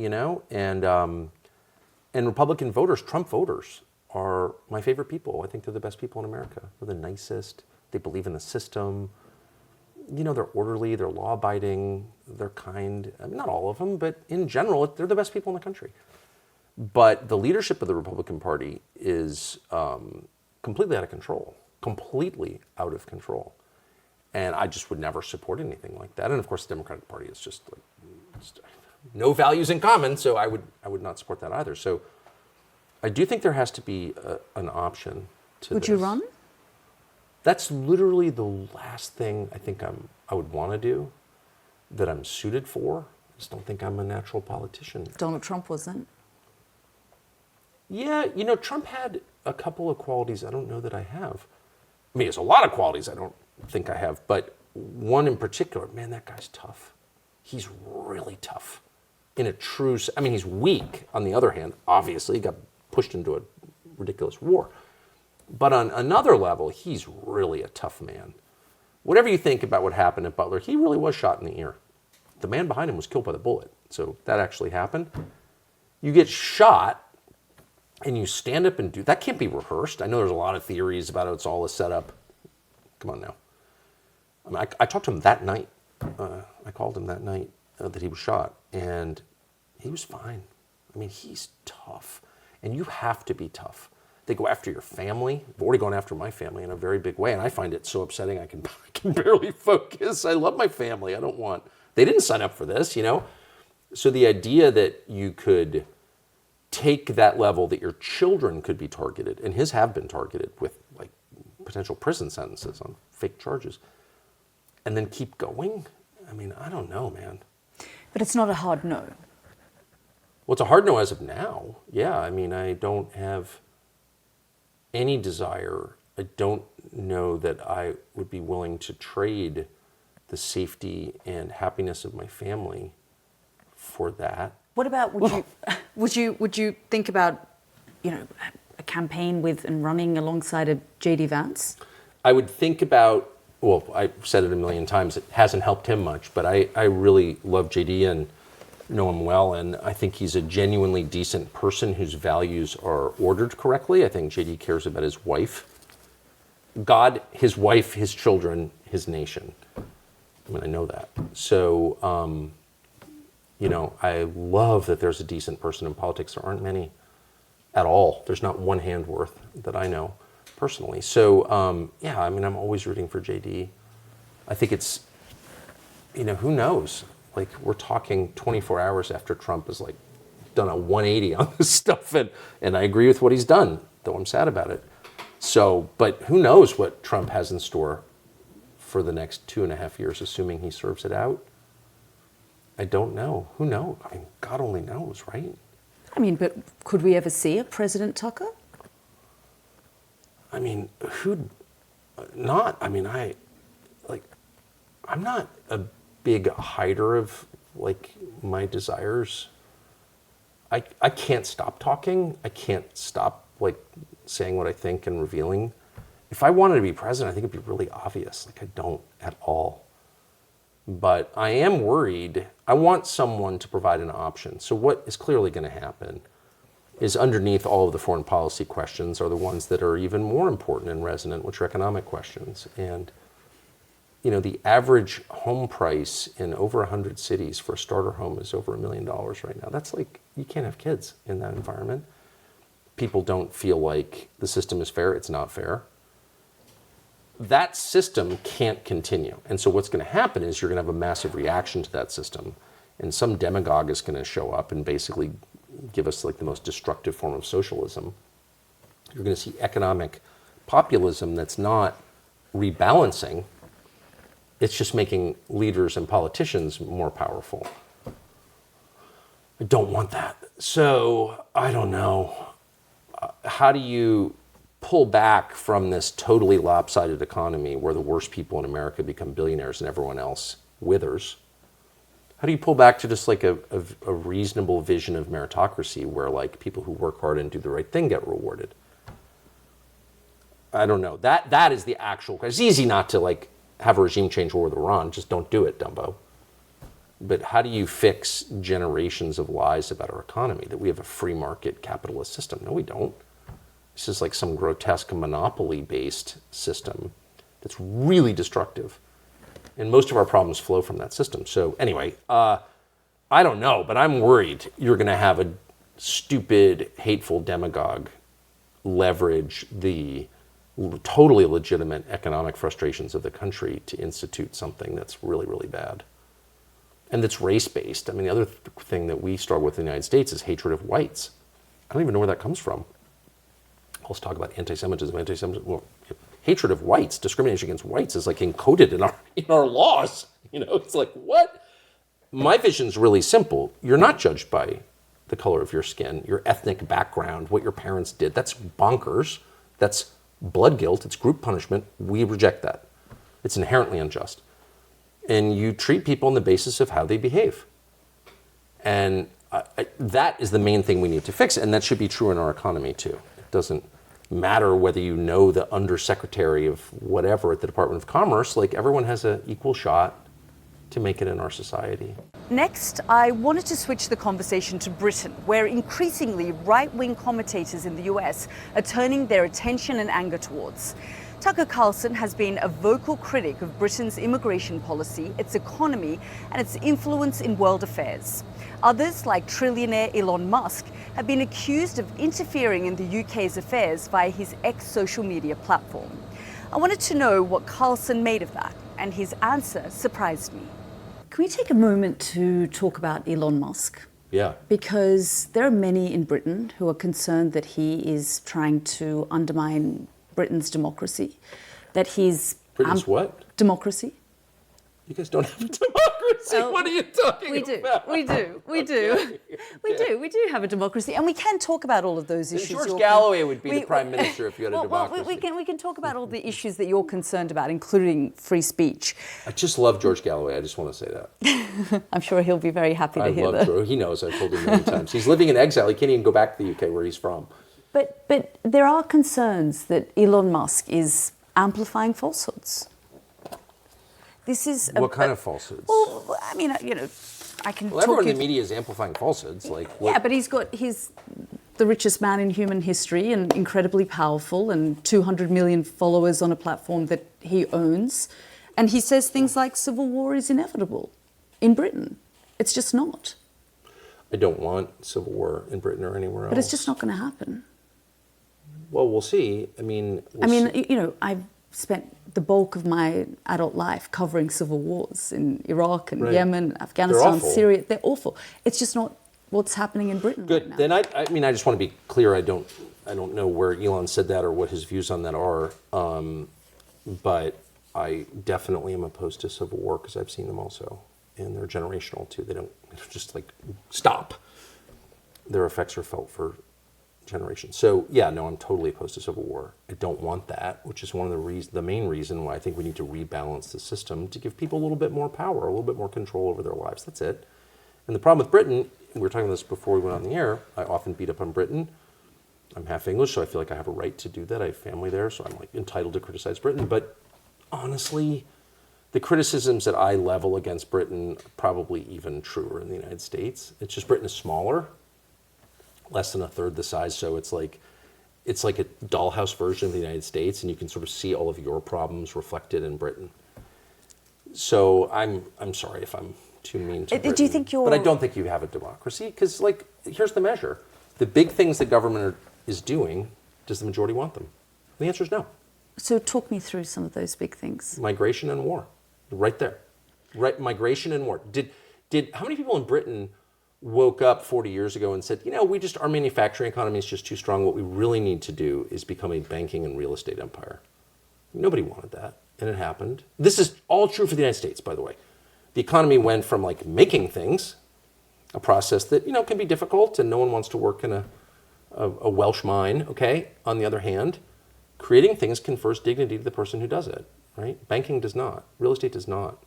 and Republican voters, Trump voters, are my favorite people. I think they're the best people in America. They're the nicest. They believe in the system. They're orderly, they're law-abiding, they're kind. I mean, not all of them, but in general, they're the best people in the country. But the leadership of the Republican Party is completely out of control, completely out of control. And I just would never support anything like that. And of course, the Democratic Party is just no values in common, so I would not support that either. So I do think there has to be an option to Would this. you run? That's literally the last thing I think I would want to do, that I'm suited for. I just don't think I'm a natural politician. Donald Trump wasn't. Yeah, Trump had a couple of qualities I don't know that I have. I mean, there's a lot of qualities I don't think I have, but one in particular, man, that guy's tough. He's really tough. He's weak, on the other hand. Obviously, he got pushed into a ridiculous war. But on another level, he's really a tough man. Whatever you think about what happened at Butler, he really was shot in the ear. The man behind him was killed by the bullet. So that actually happened. You get shot and you stand up and that can't be rehearsed. I know there's a lot of theories about it. It's all a setup. Come on now. I mean, I talked to him that night. I called him that night that he was shot, and he was fine. I mean, he's tough. And you have to be tough. They go after your family. They've already gone after my family in a very big way, and I find it so upsetting I can barely focus. I love my family. They didn't sign up for this, you know? So the idea that you could take that level, that your children could be targeted, and his have been targeted with like potential prison sentences on fake charges, and then keep going? I mean, I don't know, man. But it's not a hard no. Well, it's a hard no as of now. Yeah, I mean, I don't have any desire. I don't know that I would be willing to trade the safety and happiness of my family for that. What about would you think about, you know, a campaign with and running alongside a JD Vance? I would think about, well, I've said it a million times, it hasn't helped him much, but I really love JD and know him well, and I think he's a genuinely decent person whose values are ordered correctly. I think JD cares about his wife, God, his wife, his children, his nation. I mean, I know that. So, you know, I love that there's a decent person in politics. There aren't many at all. There's not one hand worth that I know personally. So, yeah, I mean, I'm always rooting for JD. I think it's, you know, who knows? Like, we're talking 24 hours after Trump has, like, done a 180 on this stuff, and I agree with what he's done, though I'm sad about it. So, but who knows what Trump has in store for the next 2.5 years, assuming he serves it out? I don't know. Who knows? I mean, God only knows, right? I mean, but could we ever see a President Tucker? I mean, who'd not? I mean, I'm not a big hider of, like, my desires. I can't stop talking. I can't stop, like, saying what I think and revealing. If I wanted to be president, I think it'd be really obvious. Like, I don't at all. But I am worried. I want someone to provide an option. So what is clearly going to happen is underneath all of the foreign policy questions are the ones that are even more important and resonant, which are economic questions. And, you know, the average home price in over 100 cities for a starter home is over $1 million right now. That's like, you can't have kids in that environment. People don't feel like the system is fair. It's not fair. That system can't continue. And so what's going to happen is you're going to have a massive reaction to that system. And some demagogue is going to show up and basically give us, like, the most destructive form of socialism. You're going to see economic populism that's not rebalancing. It's just making leaders and politicians more powerful. I don't want that. So, I don't know. How do you pull back from this totally lopsided economy where the worst people in America become billionaires and everyone else withers? How do you pull back to just like a reasonable vision of meritocracy where, like, people who work hard and do the right thing get rewarded? I don't know. That is the actual. It's easy not to, like, have a regime change war with Iran. Just don't do it, Dumbo. But how do you fix generations of lies about our economy, that we have a free market capitalist system? No, we don't. This is like some grotesque monopoly-based system that's really destructive. And most of our problems flow from that system. So anyway, I don't know, but I'm worried you're going to have a stupid, hateful demagogue leverage the totally legitimate economic frustrations of the country to institute something that's really, really bad. And that's race-based. I mean, the other thing that we struggle with in the United States is hatred of whites. I don't even know where that comes from. Let's talk about anti-Semitism. Well, hatred of whites, discrimination against whites is, like, encoded in our laws. You know, it's like, what? My vision's really simple. You're not judged by the color of your skin, your ethnic background, what your parents did. That's bonkers. That's blood guilt. It's group punishment. We reject that. It's inherently unjust. And you treat people on the basis of how they behave. And that is the main thing we need to fix. And that should be true in our economy, too. It doesn't matter whether you know the undersecretary of whatever at the Department of Commerce. Like, everyone has an equal shot to make it in our society. Next, I wanted to switch the conversation to Britain, where increasingly right-wing commentators in the US are turning their attention and anger towards. Tucker Carlson has been a vocal critic of Britain's immigration policy, its economy, and its influence in world affairs. Others, like trillionaire Elon Musk, have been accused of interfering in the UK's affairs via his ex-social media platform. I wanted to know what Carlson made of that, and his answer surprised me. Can we take a moment to talk about Elon Musk? Yeah. Because there are many in Britain who are concerned that he is trying to undermine Britain's democracy, that he's... Britain's what? Democracy. You guys don't have a democracy. What are you talking about? We do. We do have a democracy, and we can talk about all of those issues. George Galloway would be the prime minister if you had a democracy. We can talk about all the issues that you're concerned about, including free speech. I just love George Galloway. I just want to say that. I'm sure he'll be very happy to hear that. George. He knows. I've told him many times. He's living in exile. He can't even go back to the UK where he's from. But there are concerns that Elon Musk is amplifying falsehoods. This is what kind of falsehoods? Well, I mean, I can. Well, everyone in the media is amplifying falsehoods. Yeah, but he's the richest man in human history and incredibly powerful, and 200 million followers on a platform that he owns, and he says things like civil war is inevitable in Britain. It's just not. I don't want civil war in Britain or anywhere else. But it's just not going to happen. Well, we'll see. I've spent the bulk of my adult life covering civil wars in Iraq and Yemen, Afghanistan, Syria. They're awful. It's just not what's happening in Britain Good. right now. Then I just want to be clear. I don't know where Elon said that or what his views on that are. But I definitely am opposed to civil war because I've seen them also, and they're generational too. They don't just stop. Their effects are felt for generations. So yeah, no, I'm totally opposed to civil war. I don't want that, which is one of the main reason why I think we need to rebalance the system to give people a little bit more power, a little bit more control over their lives. That's it. And the problem with Britain, we were talking about this before we went on the air, I often beat up on Britain. I'm half English, so I feel like I have a right to do that. I have family there, so I'm entitled to criticize Britain. But honestly, the criticisms that I level against Britain are probably even truer in the United States. It's just Britain is smaller, less than a third the size, so it's like a dollhouse version of the United States, and you can sort of see all of your problems reflected in Britain. So I'm sorry if I'm too mean to Britain. Do you think But I don't think you have a democracy, because here's the measure. The big things the government is doing, does the majority want them? And the answer is no. So talk me through some of those big things. Migration and war, right there. Right, migration and war. How many people in Britain woke up 40 years ago and said, our manufacturing economy is just too strong. What we really need to do is become a banking and real estate empire. Nobody wanted that, and it happened. This is all true for the United States, by the way. The economy went from making things, a process that, can be difficult, and no one wants to work in a Welsh mine, okay? On the other hand, creating things confers dignity to the person who does it, right? Banking does not. Real estate does not.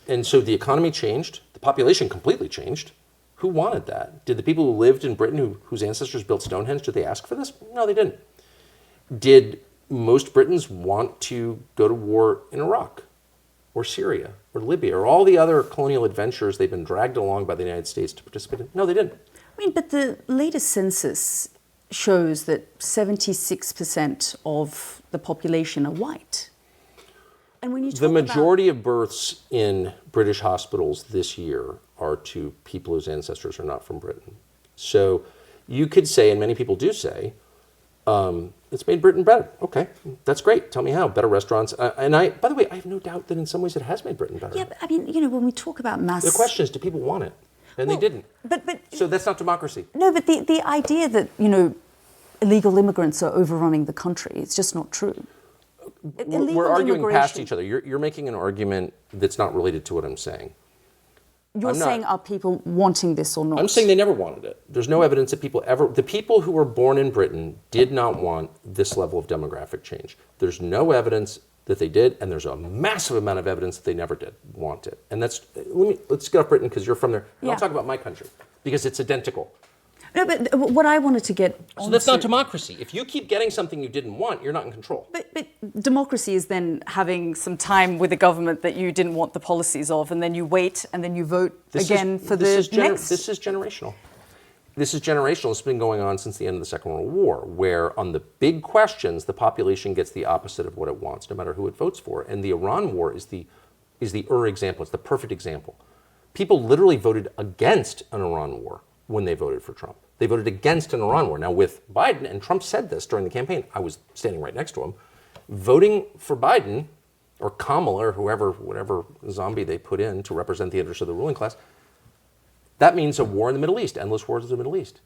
And so the economy changed. The population completely changed. Who wanted that? Did the people who lived in Britain, whose ancestors built Stonehenge, did they ask for this? No, they didn't. Did most Britons want to go to war in Iraq or Syria or Libya or all the other colonial adventures they've been dragged along by the United States to participate in? No, they didn't. But the latest census shows that 76% of the population are white. And when you talk the majority of births in British hospitals this year are to people whose ancestors are not from Britain. So you could say, and many people do say, it's made Britain better. Okay, that's great. Tell me how. Better restaurants. And by the way, I have no doubt that in some ways it has made Britain better. Yeah, but when we talk about mass... The question is, do people want it? And they didn't. So that's not democracy. No, but the idea that, illegal immigrants are overrunning the country, it's just not true. We're arguing past each other. You're making an argument that's not related to what I'm saying. You're saying, are people wanting this or not? I'm saying they never wanted it. There's no evidence that the people who were born in Britain did not want this level of demographic change. There's no evidence that they did, and there's a massive amount of evidence that they never did want it. And let's get off Britain because you're from there. And I'll talk about my country because it's identical. No, but what I wanted to get onto... So that's not democracy. If you keep getting something you didn't want, you're not in control. But democracy is then having some time with a government that you didn't want the policies of, and then you wait, and then you vote again for the next... This is generational. this is generational. It's been going on since the end of the Second World War, where on the big questions, the population gets the opposite of what it wants, no matter who it votes for. And the Iran war is the example. It's the perfect example. People literally voted against an Iran war when they voted for Trump. They voted against an Iran war. Now with Biden, and Trump said this during the campaign, I was standing right next to him, voting for Biden, or Kamala, or whatever zombie they put in to represent the interests of the ruling class, that means a war in the Middle East, endless wars in the Middle East.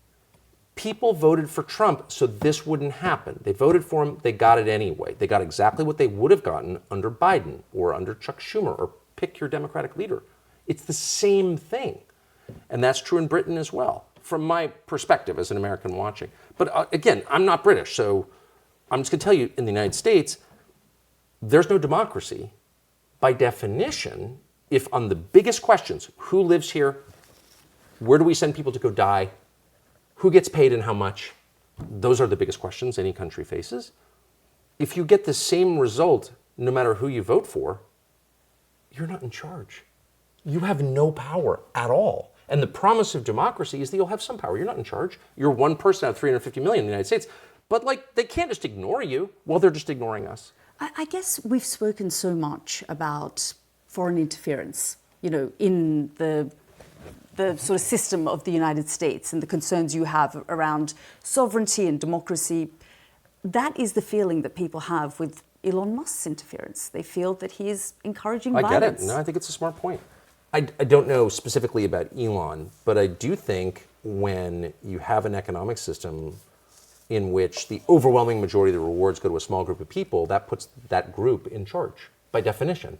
People voted for Trump so this wouldn't happen. They voted for him, they got it anyway. They got exactly what they would have gotten under Biden or under Chuck Schumer, or pick your Democratic leader. It's the same thing. And that's true in Britain as well, from my perspective as an American watching. But again, I'm not British, so I'm just gonna tell you, in the United States, there's no democracy by definition if on the biggest questions, who lives here, where do we send people to go die, who gets paid and how much, those are the biggest questions any country faces. If you get the same result, no matter who you vote for, you're not in charge. You have no power at all. And the promise of democracy is that you'll have some power. You're not in charge. You're one person out of 350 million in the United States. But they can't just ignore you. Well, they're just ignoring us. I guess we've spoken so much about foreign interference, in the sort of system of the United States and the concerns you have around sovereignty and democracy. That is the feeling that people have with Elon Musk's interference. They feel that he is encouraging violence. I get it. No, I think it's a smart point. I don't know specifically about Elon, but I do think when you have an economic system in which the overwhelming majority of the rewards go to a small group of people, that puts that group in charge, by definition.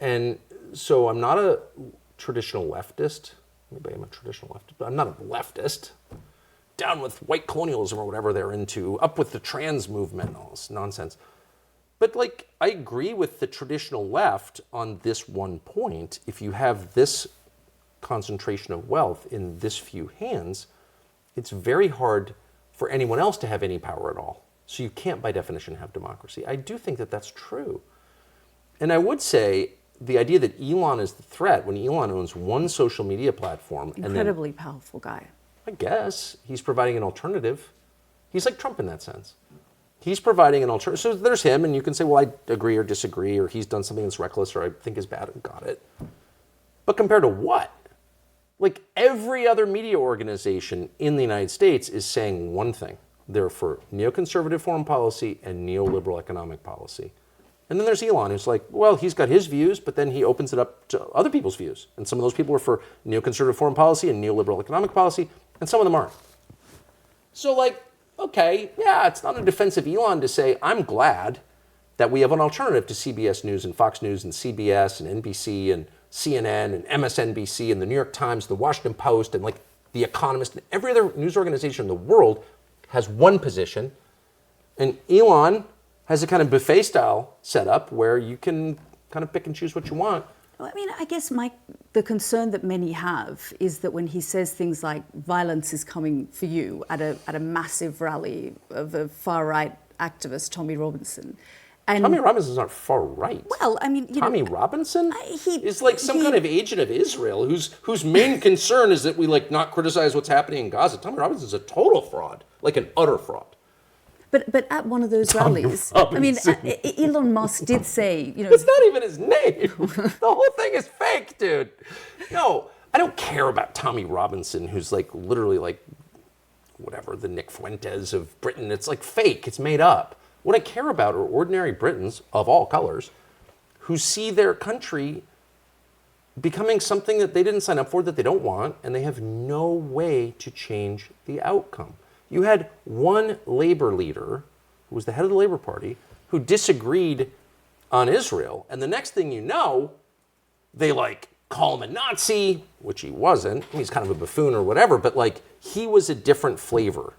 And so I'm not a traditional leftist. Maybe I'm a traditional leftist, but I'm not a leftist. Down with white colonialism or whatever they're into, up with the trans movement, all this nonsense. But I agree with the traditional left on this one point. If you have this concentration of wealth in this few hands, it's very hard for anyone else to have any power at all. So you can't, by definition, have democracy. I do think that that's true. And I would say the idea that Elon is the threat, when Elon owns one social media platform. Incredibly powerful guy. I guess he's providing an alternative. He's like Trump in that sense. He's providing an alternative. So there's him, and you can say, well, I agree or disagree, or he's done something that's reckless, or I think is bad. Got it. But compared to what? Every other media organization in the United States is saying one thing. They're for neoconservative foreign policy and neoliberal economic policy. And then there's Elon, who's well, he's got his views, but then he opens it up to other people's views. And some of those people are for neoconservative foreign policy and neoliberal economic policy, and some of them aren't. So okay, yeah, it's not a defense of Elon to say, I'm glad that we have an alternative to CBS News and Fox News and CBS and NBC and CNN and MSNBC and the New York Times, the Washington Post, and The Economist, and every other news organization in the world has one position. And Elon has a kind of buffet style setup where you can kind of pick and choose what you want. I mean, I guess, Mike, the concern that many have is that when he says things like violence is coming for you at a massive rally of a far-right activist, Tommy Robinson. And Tommy Robinson's not far right. Well, I mean, Tommy Robinson is some he, kind of agent of Israel whose main concern is that we not criticize what's happening in Gaza. Tommy Robinson's a total fraud, an utter fraud. But at one of those rallies, Robinson. I mean, Elon Musk did say, It's not even his name. The whole thing is fake, dude. No, I don't care about Tommy Robinson, who's literally whatever, the Nick Fuentes of Britain. It's fake. It's made up. What I care about are ordinary Britons of all colors who see their country becoming something that they didn't sign up for, that they don't want, and they have no way to change the outcome. You had one labor leader, who was the head of the Labor Party, who disagreed on Israel, and the next thing you know, they call him a Nazi, which he wasn't. He's kind of a buffoon or whatever, but he was a different flavor.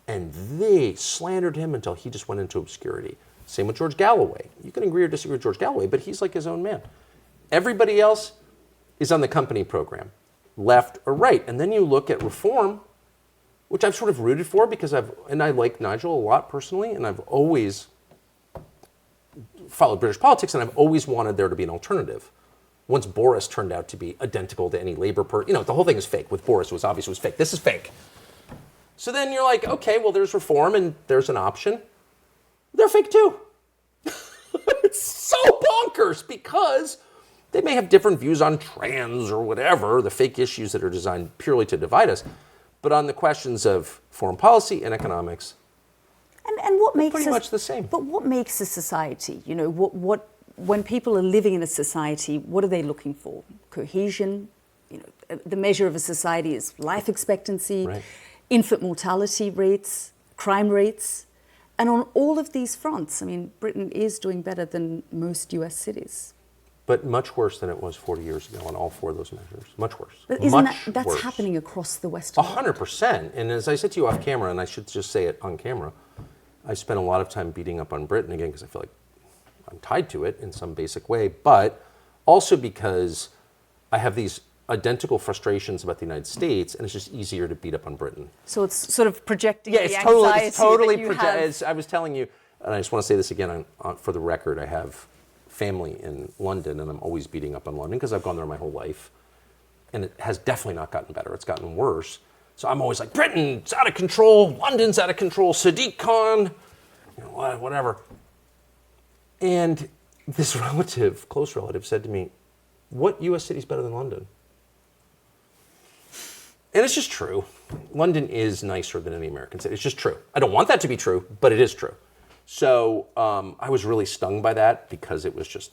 And they slandered him until he just went into obscurity. Same with George Galloway. You can agree or disagree with George Galloway, but he's his own man. Everybody else is on the company program, left or right. And then you look at reform, which I've sort of rooted for because I like Nigel a lot personally, and I've always followed British politics, and I've always wanted there to be an alternative. once Boris turned out to be identical to any labor the whole thing is fake. With Boris, it was obvious it was fake. This is fake. So then you're like, okay, well, there's reform and there's an option. They're fake too. It's so bonkers because they may have different views on trans or whatever, the fake issues that are designed purely to divide us. But on the questions of foreign policy and economics, and what makes pretty much the same. But what makes a society? What when people are living in a society, what are they looking for? Cohesion. The measure of a society is life expectancy, right. Infant mortality rates, crime rates, and on all of these fronts, Britain is doing better than most U.S. cities. But much worse than it was 40 years ago on all four of those measures. Much worse. But isn't that's worse. happening across the Western world? 100%. And as I said to you off camera, and I should just say it on camera, I spent a lot of time beating up on Britain, again, because I feel like I'm tied to it in some basic way, but also because I have these identical frustrations about the United States, and it's just easier to beat up on Britain. So it's sort of projecting the anxiety it's totally that you have. As I was telling you, and I just want to say this again for the record, I have family in London, and I'm always beating up on London because I've gone there my whole life, and it has definitely not gotten better. It's gotten worse. So I'm always like, Britain's out of control, London's out of control, Sadiq Khan, whatever. And this close relative, said to me, what U.S. city's better than London? And it's just true. London is nicer than any American city. It's just true. I don't want that to be true, but it is true. So I was really stung by that because it was just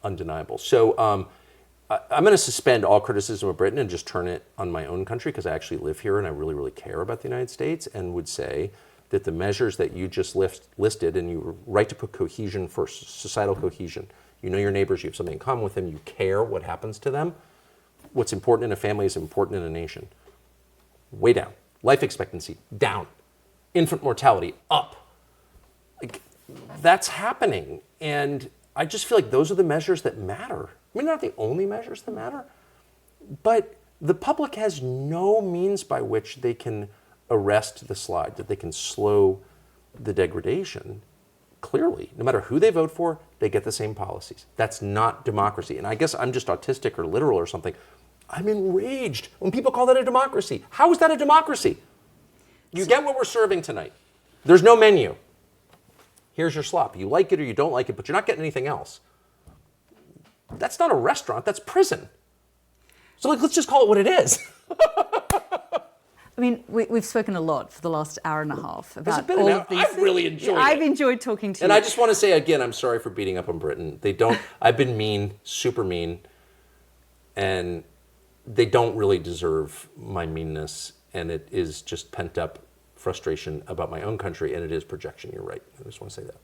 undeniable. So I'm going to suspend all criticism of Britain and just turn it on my own country because I actually live here and I really, really care about the United States, and would say that the measures that you just listed, and you were right to put cohesion first, societal cohesion. You know your neighbors, you have something in common with them, you care what happens to them. What's important in a family is important in a nation. Way down. Life expectancy, down. Infant mortality, up. That's happening. And I just feel like those are the measures that matter. They're not the only measures that matter, but the public has no means by which they can arrest the slide, that they can slow the degradation. Clearly, no matter who they vote for, they get the same policies. That's not democracy. And I guess I'm just autistic or literal or something. I'm enraged when people call that a democracy. How is that a democracy? You get what we're serving tonight. There's no menu. Here's your slop. You like it or you don't like it, but you're not getting anything else. That's not a restaurant, that's prison. So let's just call it what it is. We've spoken a lot for the last hour and a half about all of these. I've really enjoyed it. I've enjoyed talking to you. And I just want to say again, I'm sorry for beating up on Britain. I've been mean, super mean, and they don't really deserve my meanness, and it is just pent up frustration about my own country, and it is projection. You're right. I just want to say that.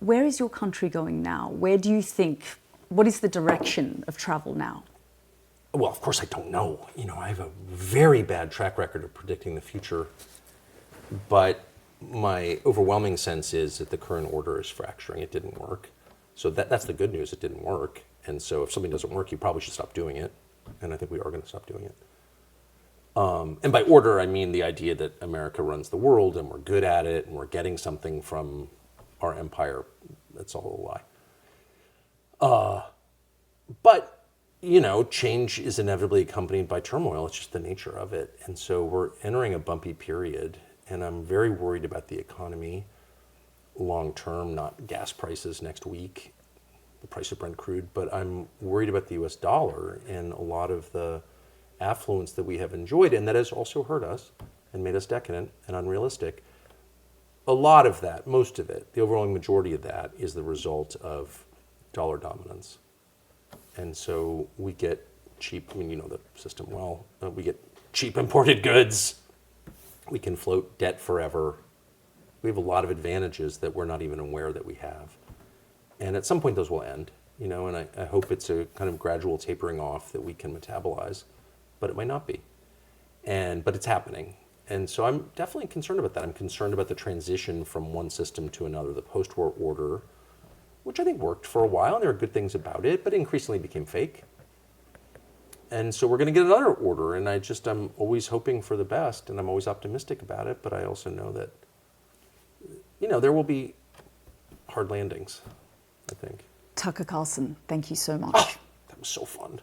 Where is your country going now? Where do you think, what is the direction of travel now? Well, of course I don't know. I have a very bad track record of predicting the future, but my overwhelming sense is that the current order is fracturing. It didn't work. So that's the good news. It didn't work. And so if something doesn't work, you probably should stop doing it. And I think we are going to stop doing it. And by order, I mean the idea that America runs the world and we're good at it and we're getting something from our empire. That's all a lie. But change is inevitably accompanied by turmoil. It's just the nature of it. And so we're entering a bumpy period, and I'm very worried about the economy long term, not gas prices next week, the price of Brent crude, but I'm worried about the US dollar and a lot of the affluence that we have enjoyed, and that has also hurt us and made us decadent and unrealistic. A lot of that, most of it, the overwhelming majority of that is the result of dollar dominance. And so we get cheap, you know the system well, we get cheap imported goods. We can float debt forever. We have a lot of advantages that we're not even aware that we have. And at some point those will end, and I hope it's a kind of gradual tapering off that we can metabolize, but it might not be. But it's happening. And so I'm definitely concerned about that. I'm concerned about the transition from one system to another, the post-war order, which I think worked for a while, and there are good things about it, but it increasingly became fake. And so we're going to get another order, and I'm always hoping for the best, and I'm always optimistic about it, but I also know that, there will be hard landings, I think. Tucker Carlson, thank you so much. Oh, that was was so fun.